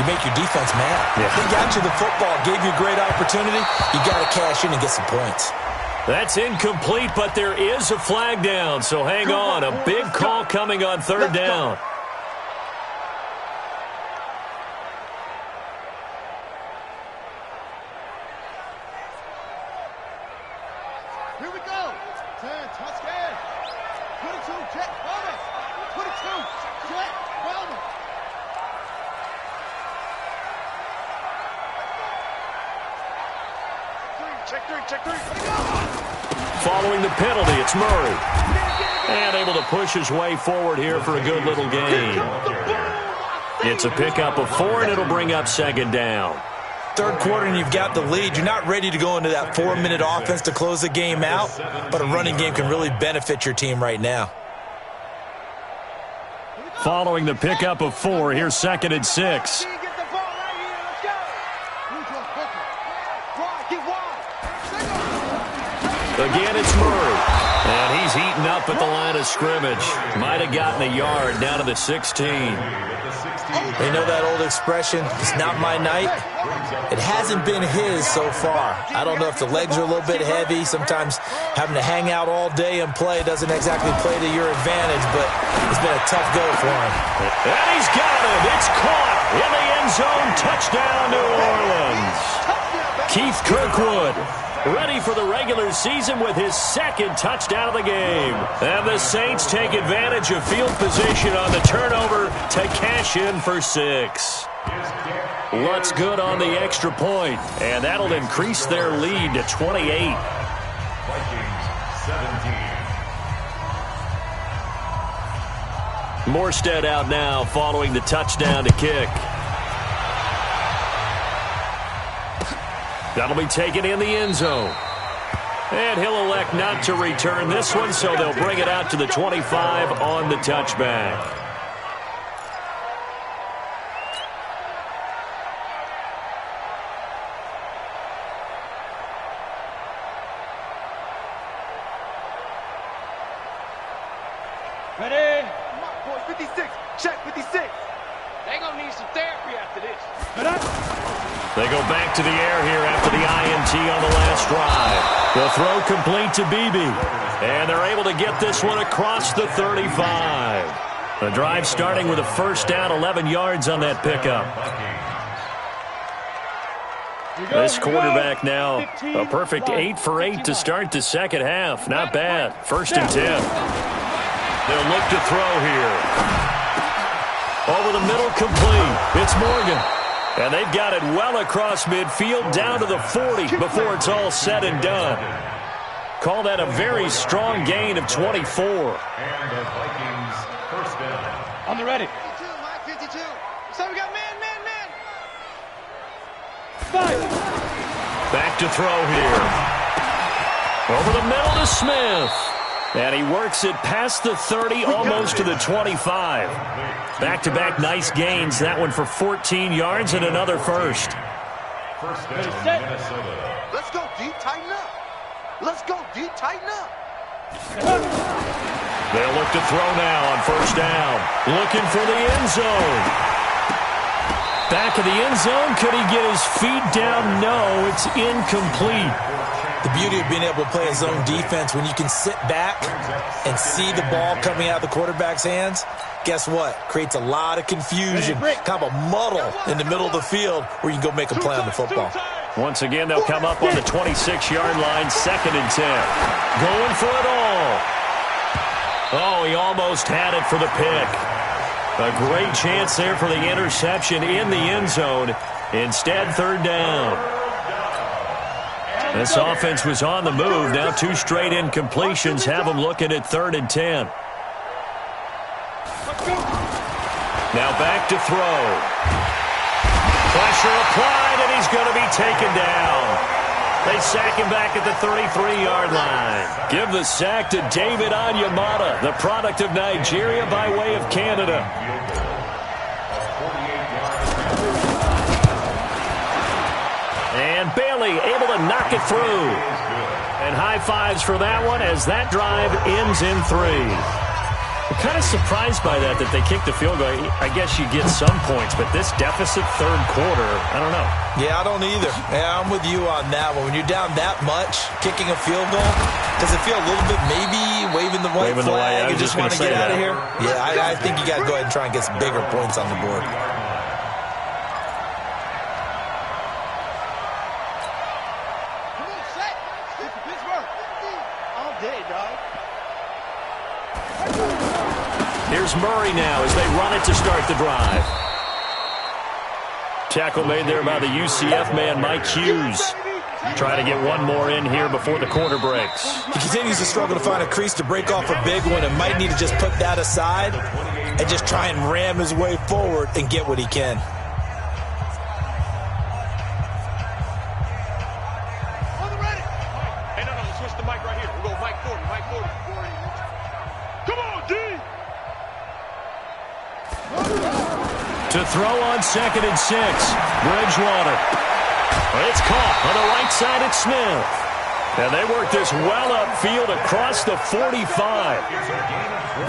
Speaker 5: you make your defense mad.
Speaker 2: Yeah.
Speaker 5: They got you the football, gave you a great opportunity. You got to cash in and get some points.
Speaker 2: That's incomplete, but there is a flag down, so hang on. A big call coming on third down.
Speaker 4: Here we go. 10, touchdown. 22, jet, bonus. 22, jet, bonus. Check three.
Speaker 2: Following the penalty, it's Murray. And able to push his way forward here for a good little gain. It's a pickup of 4, and it'll bring up second down.
Speaker 5: Third quarter and you've got the lead. You're not ready to go into that 4-minute offense to close the game out, but a running game can really benefit your team right now.
Speaker 2: Following the pickup of 4, here's 2nd and 6. Again, it's Murray. And he's eaten up at the line of scrimmage. Might have gotten a yard down to the 16.
Speaker 5: They know that old expression, it's not my night. It hasn't been his so far. I don't know if the legs are a little bit heavy. Sometimes having to hang out all day and play doesn't exactly play to your advantage, but it's been a tough go for him.
Speaker 2: And he's got it. It's caught in the end zone. Touchdown, New Orleans. Keith Kirkwood ready for the regular season with his 2nd touchdown of the game. And the Saints take advantage of field position on the turnover to cash in for 6. Lutz good on the extra point, and that'll increase their lead to 28.
Speaker 3: Vikings 17.
Speaker 2: Morstead out now following the touchdown to kick. That'll be taken in the end zone. And he'll elect not to return this one, so they'll bring it out to the 25 on the touchback.
Speaker 4: Ready? Come on, boys. 56. Check 56. They gonna need some therapy after this.
Speaker 2: They go back to the air here after the INT on the last drive. The throw complete to Beebe. And they're able to get this one across the 35. The drive starting with a first down, 11 yards on that pickup. This quarterback now, a perfect 8 for 8 to start the second half. Not bad. 1st and 10. They'll look to throw here. Over the middle, complete. It's Morgan. And they've got it well across midfield, down to the 40 before it's all said and done. Call that a very strong gain of 24.
Speaker 3: And the Vikings first down.
Speaker 4: On the ready. 52. So we got man.
Speaker 2: Back to throw here. Over the middle to Smith. And he works it past the 30, almost to the 25. Back-to-back nice gains. That one for 14 yards and another first.
Speaker 3: First down, Minnesota.
Speaker 4: Let's go deep, tighten up. Let's go deep, tighten up.
Speaker 2: They'll look to throw now on first down. Looking for the end zone. Back of the end zone. Could he get his feet down? No, it's incomplete.
Speaker 5: The beauty of being able to play a zone defense when you can sit back and see the ball coming out of the quarterback's hands, guess what? Creates a lot of confusion, kind of a muddle in the middle of the field where you can go make a play on the football.
Speaker 2: Once again, they'll come up on the 26-yard line, 2nd and 10. Going for it all. Oh, he almost had it for the pick. A great chance there for the interception in the end zone. Instead, 3rd down. This offense was on the move. Now 2 straight incompletions have them looking at 3rd and 10. Now back to throw. Pressure applied, and he's going to be taken down. They sack him back at the 33-yard line. Give the sack to David Onyemata, the product of Nigeria by way of Canada. And Bailey able to knock it through. And high fives for that one as that drive ends in 3. I'm kind of surprised by that they kicked the field goal. I guess you get some points, but this deficit third quarter, I don't know.
Speaker 5: Yeah, I don't either. Yeah, I'm with you on that one. When you're down that much, kicking a field goal, does it feel a little bit maybe waving the white flag and just want to get out of here? Yeah, I think you got to go ahead and try and get some bigger points on the board.
Speaker 2: Here's Murray now as they run it to start the drive. Tackle made there by the UCF man, Mike Hughes. Trying to get one more in here before the quarter breaks.
Speaker 5: He continues to struggle to find a crease to break off a big one and might need to just put that aside and just try and ram his way forward and get what he can.
Speaker 4: On the ready. Hey, no, switch the mic right here. We'll go Mike 40, Mike 40. Come on, D!
Speaker 2: To throw on 2nd and 6. Bridgewater. It's caught on the right side at Smith. And they work this well upfield across the 45.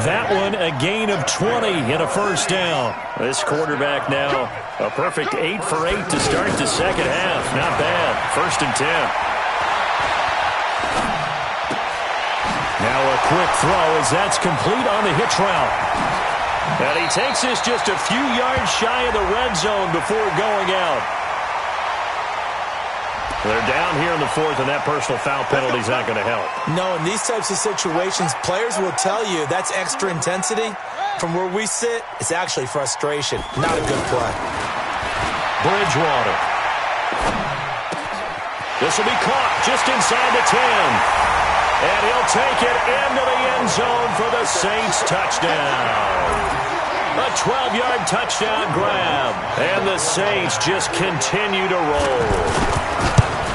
Speaker 2: That one a gain of 20 and a first down. This quarterback now a perfect 8 for 8 to start the second half. Not bad. 1st and 10. Now a quick throw as that's complete on the hitch route. And he takes this just a few yards shy of the red zone before going out. They're down here in the 4th, and that personal foul penalty is not going to help.
Speaker 5: No, in these types of situations, players will tell you that's extra intensity. From where we sit, it's actually frustration. Not a good play.
Speaker 2: Bridgewater. This will be caught just inside the 10. And he'll take it into the end zone for the Saints touchdown. A 12-yard touchdown grab. And the Saints just continue to roll.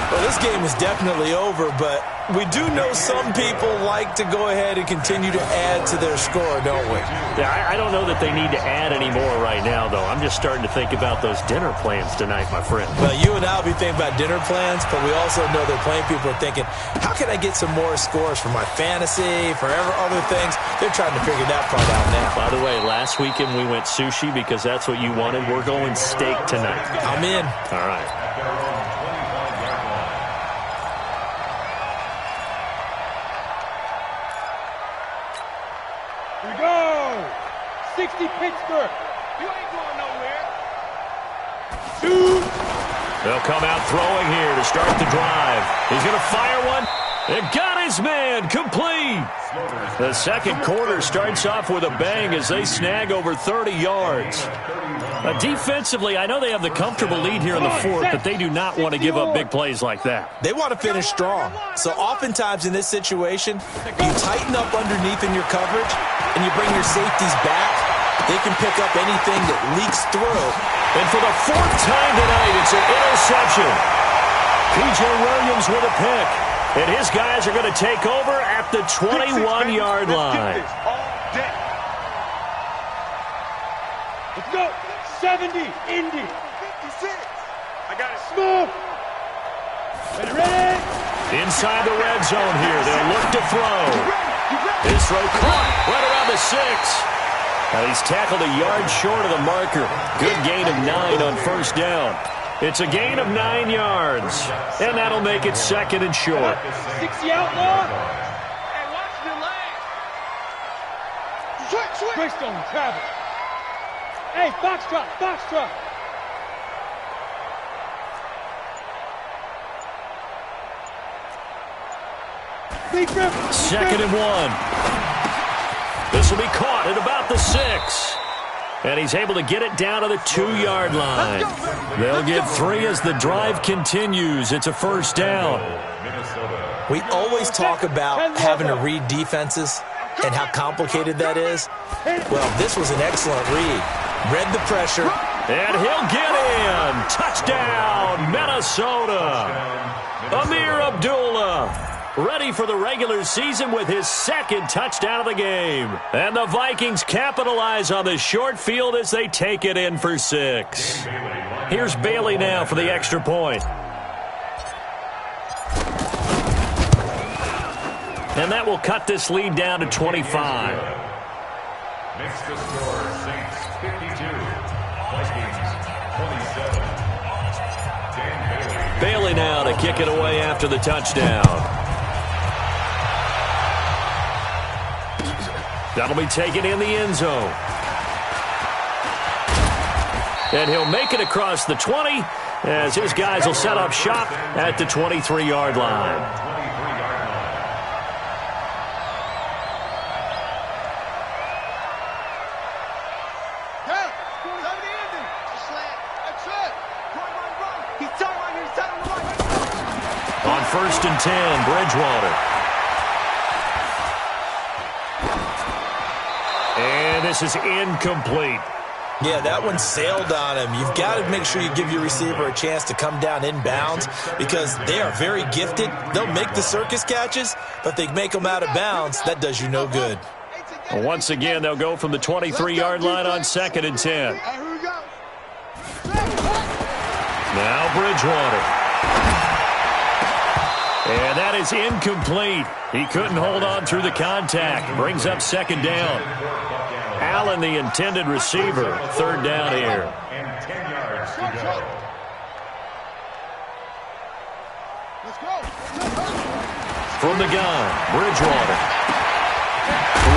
Speaker 5: Well, this game is definitely over, but we do know some people like to go ahead and continue to add to their score, don't we?
Speaker 2: Yeah, I don't know that they need to add any more right now, though. I'm just starting to think about those dinner plans tonight, my friend.
Speaker 5: Well, you and I will be thinking about dinner plans, but we also know that playing people are thinking, how can I get some more scores for my fantasy, for other things? They're trying to figure that part out now.
Speaker 2: By the way, last weekend we went sushi because that's what you wanted. We're going steak tonight.
Speaker 5: I'm in.
Speaker 2: All right.
Speaker 4: Here we go. 60 Pittsburgh. You ain't going nowhere. 2.
Speaker 2: They'll come out throwing here to start the drive. He's going to fire one. It got his man complete. The second quarter starts off with a bang as they snag over 30 yards. Defensively, I know they have the comfortable lead here in the 4th, but they do not want to give up big plays like that.
Speaker 5: They want to finish strong. So oftentimes in this situation, you tighten up underneath in your coverage and you bring your safeties back. They can pick up anything that leaks through.
Speaker 2: And for the 4th time tonight, it's an interception. P.J. Williams with a pick. And his guys are going to take over at the 21-yard line.
Speaker 4: Let's go. 70, Indy. 56. I got it. Smooth. Ready?
Speaker 2: Inside the red zone here. They'll look to throw. His throw caught right around the 6. Now he's tackled a yard short of the marker. Good gain of 9 on first down. It's a gain of 9 yards. And that'll make it 2nd and short.
Speaker 4: 60 outlaw. Hey, watch the leg. Switch. Greystone, travel. Hey, Foxtrot. Big rip.
Speaker 2: 2nd and 1. This will be caught at about the 6. And he's able to get it down to the 2-yard line. They'll get 3 as the drive continues. It's a first down.
Speaker 5: We always talk about having to read defenses and how complicated that is. Well, this was an excellent read. Read the pressure.
Speaker 2: And he'll get in. Touchdown, Minnesota. Amir Abdullah. Ready for the regular season with his 2nd touchdown of the game. And the Vikings capitalize on the short field as they take it in for 6. Here's Bailey now for the extra point. And that will cut this lead down to 25.
Speaker 3: Makes the score Saints 52, Vikings 27. Dan
Speaker 2: Bailey now to kick it away after the touchdown. That'll be taken in the end zone. And he'll make it across the 20 as his guys will set up shop at the 23-yard line. On 1st and 10, Bridgewater. And this is incomplete.
Speaker 5: Yeah, that one sailed on him. You've got to make sure you give your receiver a chance to come down inbounds because they are very gifted. They'll make the circus catches, but if they make them out of bounds, that does you no good.
Speaker 2: Well, once again, they'll go from the 23-yard line on 2nd and 10. Now Bridgewater. And that is incomplete. He couldn't hold on through the contact. Brings up 2nd down. Allen, the intended receiver. 3rd down here.
Speaker 3: And 10 yards to go.
Speaker 2: From the gun, Bridgewater.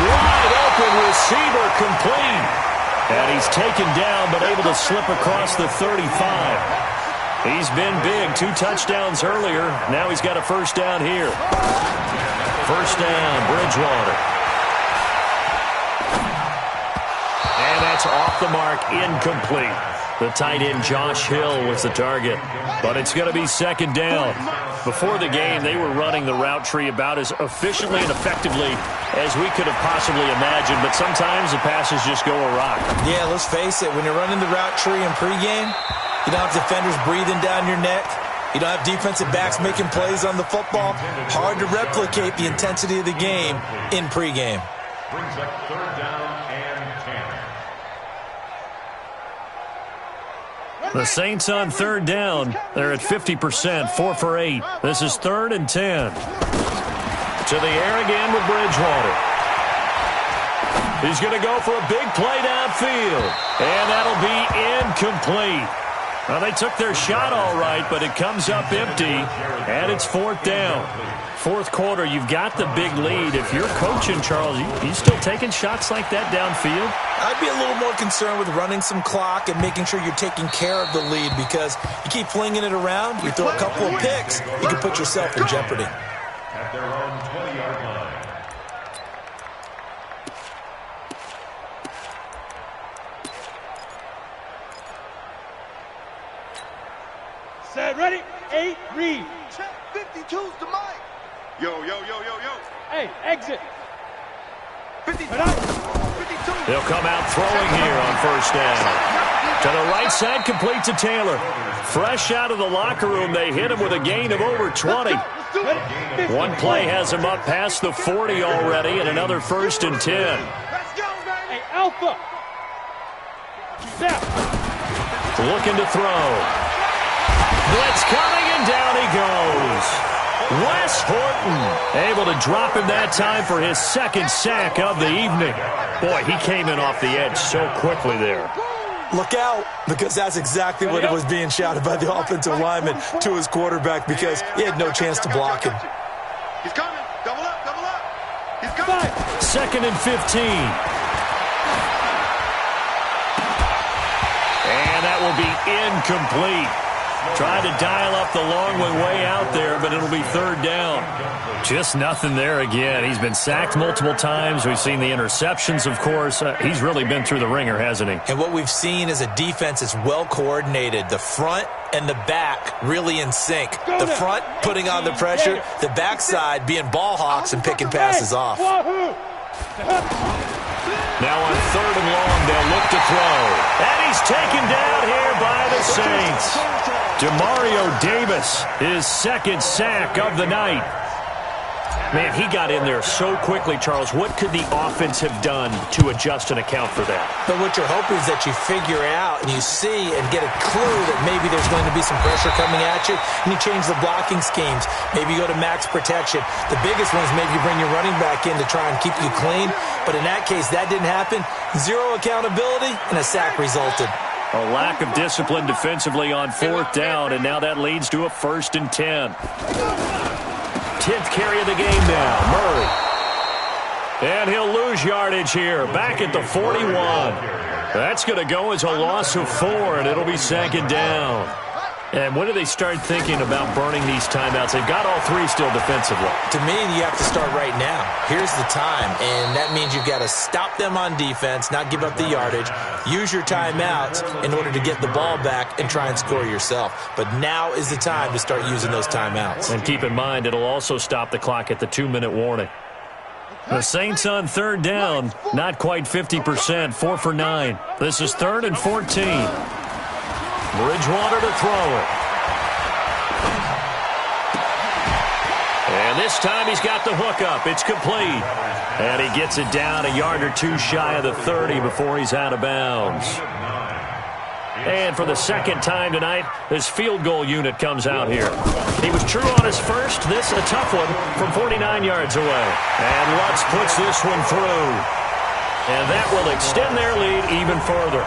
Speaker 2: Wide open receiver complete. And he's taken down but able to slip across the 35. He's been big. 2 touchdowns earlier. Now he's got a 1st down here. 1st down, Bridgewater. And that's off the mark, incomplete. The tight end, Josh Hill, was the target. But it's going to be 2nd down. Before the game, they were running the route tree about as efficiently and effectively as we could have possibly imagined. But sometimes the passes just go awry.
Speaker 5: Yeah, let's face it. When you're running the route tree in pregame, you don't have defenders breathing down your neck. You don't have defensive backs making plays on the football. Hard to replicate the intensity of the game in pregame.
Speaker 3: Brings up 3rd down and 10.
Speaker 2: The Saints on 3rd down. They're at 50%, 4 for 8. This is 3rd and 10. To the air again with Bridgewater. He's going to go for a big play downfield. And that'll be incomplete. Well, they took their shot all right, but it comes up empty, and it's 4th down. 4th quarter, you've got the big lead. If you're coaching, Charles, you still taking shots like that downfield?
Speaker 5: I'd be a little more concerned with running some clock and making sure you're taking care of the lead because you keep flinging it around, you throw a couple of picks, you can put yourself in jeopardy.
Speaker 3: At their own 20-yard line.
Speaker 4: Set, ready, 8, read.
Speaker 6: Check, 52's the mic. Yo, yo, yo, yo, yo.
Speaker 4: Hey, exit.
Speaker 6: 52.
Speaker 2: They'll come out throwing here on 1st down. To the right side, complete to Taylor. Fresh out of the locker room, they hit him with a gain of over 20. One play has him up past the 40 already, and another 1st and 10.
Speaker 4: Let's go, baby. Hey, Alpha. Step.
Speaker 2: Looking to throw. Blitz coming, and down he goes. Wes Horton able to drop him that time for his 2nd sack of the evening. Boy, he came in off the edge so quickly there.
Speaker 5: Look out, because that's exactly what it was being shouted by the offensive lineman to his quarterback because he had no chance to block him.
Speaker 6: He's coming. Double up, double up. He's coming.
Speaker 2: 2nd and 15. And that will be incomplete. Tried to dial up the long way out there, but it'll be 3rd down. Just nothing there again. He's been sacked multiple times. We've seen the interceptions, of course. He's really been through the ringer, hasn't he?
Speaker 5: And what we've seen is a defense that's well coordinated. The front and the back really in sync. The front putting on the pressure, the backside being ball hawks and picking passes off.
Speaker 2: Now on 3rd and long, they'll look to throw. And he's taken down here by the Saints. Demario Davis, his 2nd sack of the night. Man, he got in there so quickly, Charles. What could the offense have done to adjust and account for that?
Speaker 5: But what you're hoping is that you figure out and you see and get a clue that maybe there's going to be some pressure coming at you, and you change the blocking schemes. Maybe you go to max protection. The biggest one is maybe you bring your running back in to try and keep you clean. But in that case, that didn't happen. Zero accountability, and a sack resulted.
Speaker 2: A lack of discipline defensively on 4th down, and now that leads to a 1st and 10. 10th carry of the game now, Murray. And he'll lose yardage here, back at the 41. That's going to go as a loss of 4, and it'll be 2nd down. And when do they start thinking about burning these timeouts? They've got all 3 still defensively.
Speaker 5: To me, you have to start right now. Here's the time, and that means you've got to stop them on defense, not give up the yardage, use your timeouts in order to get the ball back and try and score yourself. But now is the time to start using those timeouts.
Speaker 2: And keep in mind, it'll also stop the clock at the 2-minute warning. The Saints on 3rd down, not quite 50%, 4 for 9. This is 3rd and 14. Bridgewater to throw it. And this time he's got the hook up. It's complete. And he gets it down a yard or 2 shy of the 30 before he's out of bounds. And for the 2nd time tonight, this field goal unit comes out here. He was true on his first. This a tough one from 49 yards away. And Lutz puts this one through. And that will extend their lead even further.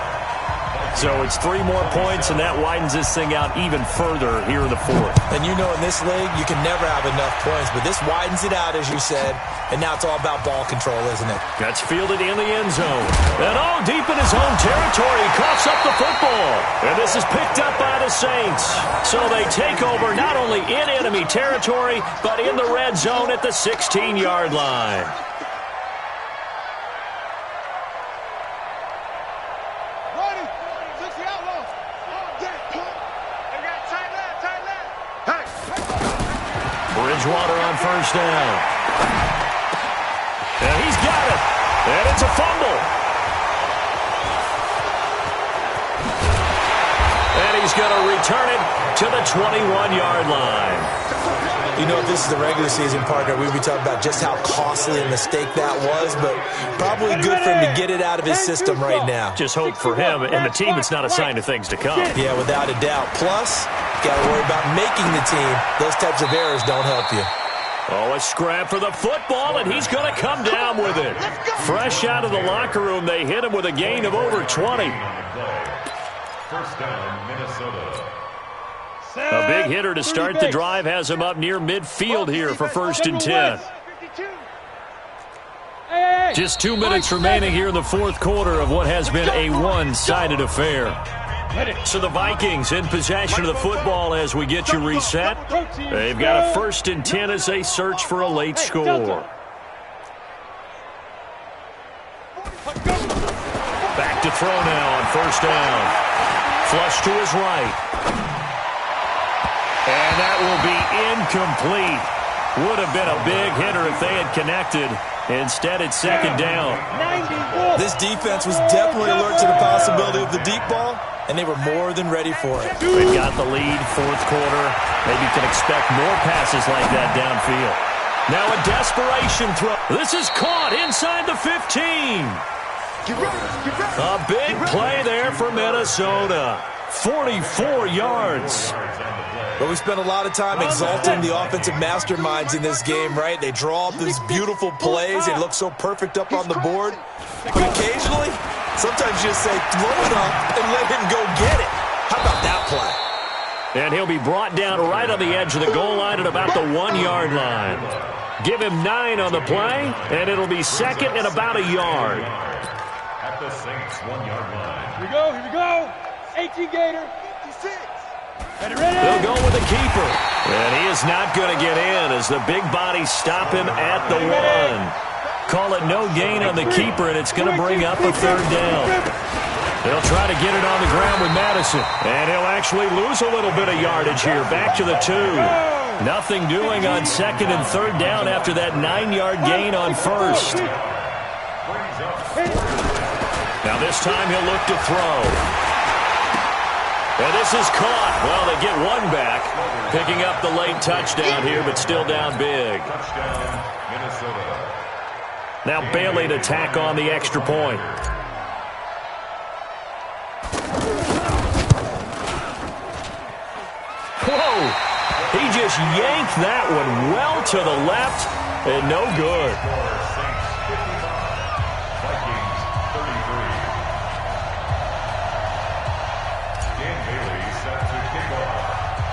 Speaker 2: So it's 3 more points, and that widens this thing out even further here in the 4th.
Speaker 5: And you know in this league, you can never have enough points, but this widens it out, as you said, and now it's all about ball control, isn't it?
Speaker 2: That's fielded in the end zone. And deep in his own territory, he coughs up the football. And this is picked up by the Saints. So they take over not only in enemy territory, but in the red zone at the 16-yard line. Bridgewater on 1st down. And he's got it. And it's a fumble. And he's going to return it to the 21-yard line.
Speaker 5: You know, if this is the regular season, partner, we'd be talking about just how costly a mistake that was, but probably good for him to get it out of his system right now.
Speaker 2: Just hope for him and the team it's not a sign of things to come.
Speaker 5: Yeah, without a doubt. Plus, got to worry about making the team. Those types of errors don't help you.
Speaker 2: Oh, a scrap for the football, and he's going to come down with it. Fresh out of the locker room, they hit him with a gain of over 20.
Speaker 3: 1st down, Minnesota.
Speaker 2: A big hitter to start the drive has him up near midfield here for 1st and 10. Just 2 minutes remaining here in the 4th quarter of what has been a one-sided affair. So the Vikings in possession of the football as we get you reset. They've got a 1st and 10 as they search for a late score. Back to throw now on 1st down. Flush to his right. And that will be incomplete. Would have been a big hitter if they had connected. Instead, it's 2nd down.
Speaker 5: This defense was definitely alert to the possibility of the deep ball, and they were more than ready for it.
Speaker 2: They've got the lead, 4th quarter. Maybe you can expect more passes like that downfield. Now a desperation throw. This is caught inside the 15. A big play there for Minnesota. 44 yards.
Speaker 5: But we spent a lot of time exalting the offensive masterminds in this game, right? They draw up these beautiful plays. They look so perfect up on the board. But occasionally, sometimes you just say, throw it up and let him go get it. How about that play?
Speaker 2: And he'll be brought down right on the edge of the goal line at about the 1-yard line. Give him 9 on the play, and it'll be 2nd and about a yard.
Speaker 3: At the Saints 1-yard line.
Speaker 4: Here we go, here we go. 18 Gator, 56. Ready, ready.
Speaker 2: They'll go with the keeper. And he is not going to get in as the big bodies stop him at the 1. Call it no gain on the keeper, and it's going to bring up a 3rd down. They'll try to get it on the ground with Madison. And he'll actually lose a little bit of yardage here. Back to the 2. Nothing doing on 2nd and 3rd down after that 9-yard gain on 1st. Now this time he'll look to throw. And this is caught. Well, they get one back, picking up the late touchdown here, but still down big.
Speaker 3: Touchdown, Minnesota.
Speaker 2: Now Bailey to tack on the extra point. Whoa! He just yanked that one well to the left, and no good.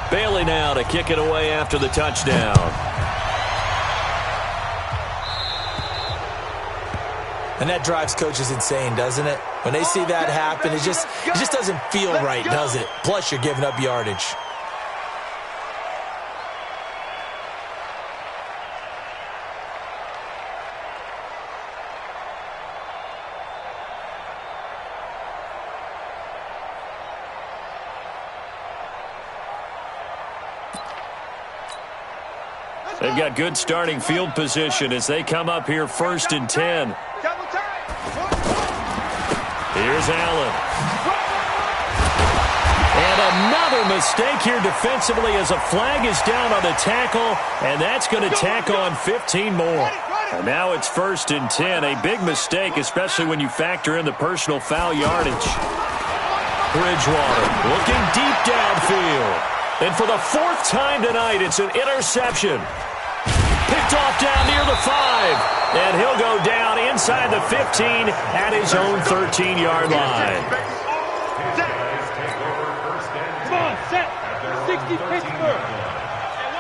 Speaker 2: Bailey now to kick it away after the touchdown.
Speaker 5: And that drives coaches insane, doesn't it? When they see that happen, it just doesn't feel right, does it? Plus, you're giving up yardage.
Speaker 2: They've got good starting field position as they come up here 1st and 10. Here's Allen. And another mistake here defensively as a flag is down on the tackle, and that's going to tack on 15 more. And now it's 1st and 10. A big mistake, especially when you factor in the personal foul yardage. Bridgewater looking deep downfield. And for the 4th time tonight, it's an interception. Picked off down near the 5. And he'll go down inside the 15 at his own 13-yard line.
Speaker 4: Come on, set. 60 Pittsburgh.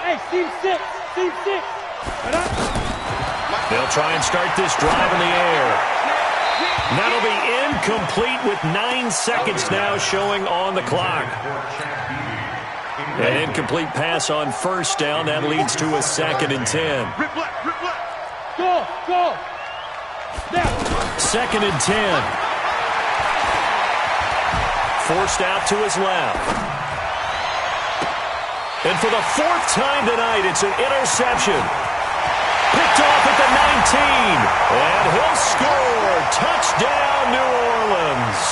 Speaker 4: Hey, seam 6. Seam 6.
Speaker 2: They'll try and start this drive in the air. That'll be incomplete with 9 seconds now showing on the clock. An incomplete pass on 1st down. That leads to a 2nd and 10.
Speaker 4: Go, go. Now.
Speaker 2: 2nd and 10. Forced out to his left. And for the 4th time tonight, it's an interception. Picked off at the 19. And he'll score. Touchdown, New Orleans.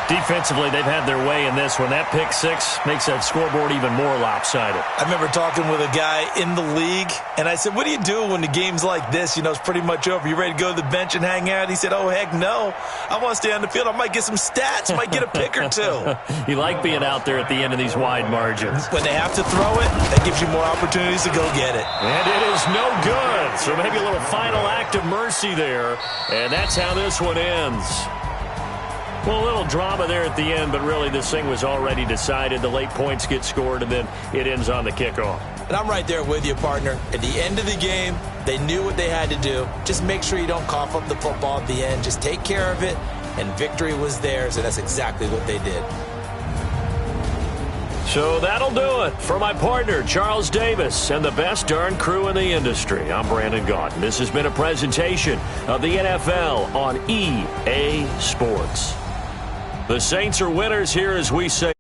Speaker 2: Defensively, they've had their way in this one. That pick 6 makes that scoreboard even more lopsided.
Speaker 5: I remember talking with a guy in the league, and I said, what do you do when the game's like this? You know, it's pretty much over. You ready to go to the bench and hang out? He said, oh, heck no. I want to stay on the field. I might get some stats. Might get a pick or two.
Speaker 2: You like being out there at the end of these wide margins.
Speaker 5: When they have to throw it, that gives you more opportunities to go get it.
Speaker 2: And it is no good. So maybe a little final act of mercy there. And that's how this one ends. Well, a little drama there at the end, but really this thing was already decided. The late points get scored, and then it ends on the kickoff.
Speaker 5: And I'm right there with you, partner. At the end of the game, they knew what they had to do. Just make sure you don't cough up the football at the end. Just take care of it, and victory was theirs, and that's exactly what they did.
Speaker 2: So that'll do it for my partner, Charles Davis, and the best darn crew in the industry. I'm Brandon Gaudin. This has been a presentation of the NFL on EA Sports. The Saints are winners here as we say.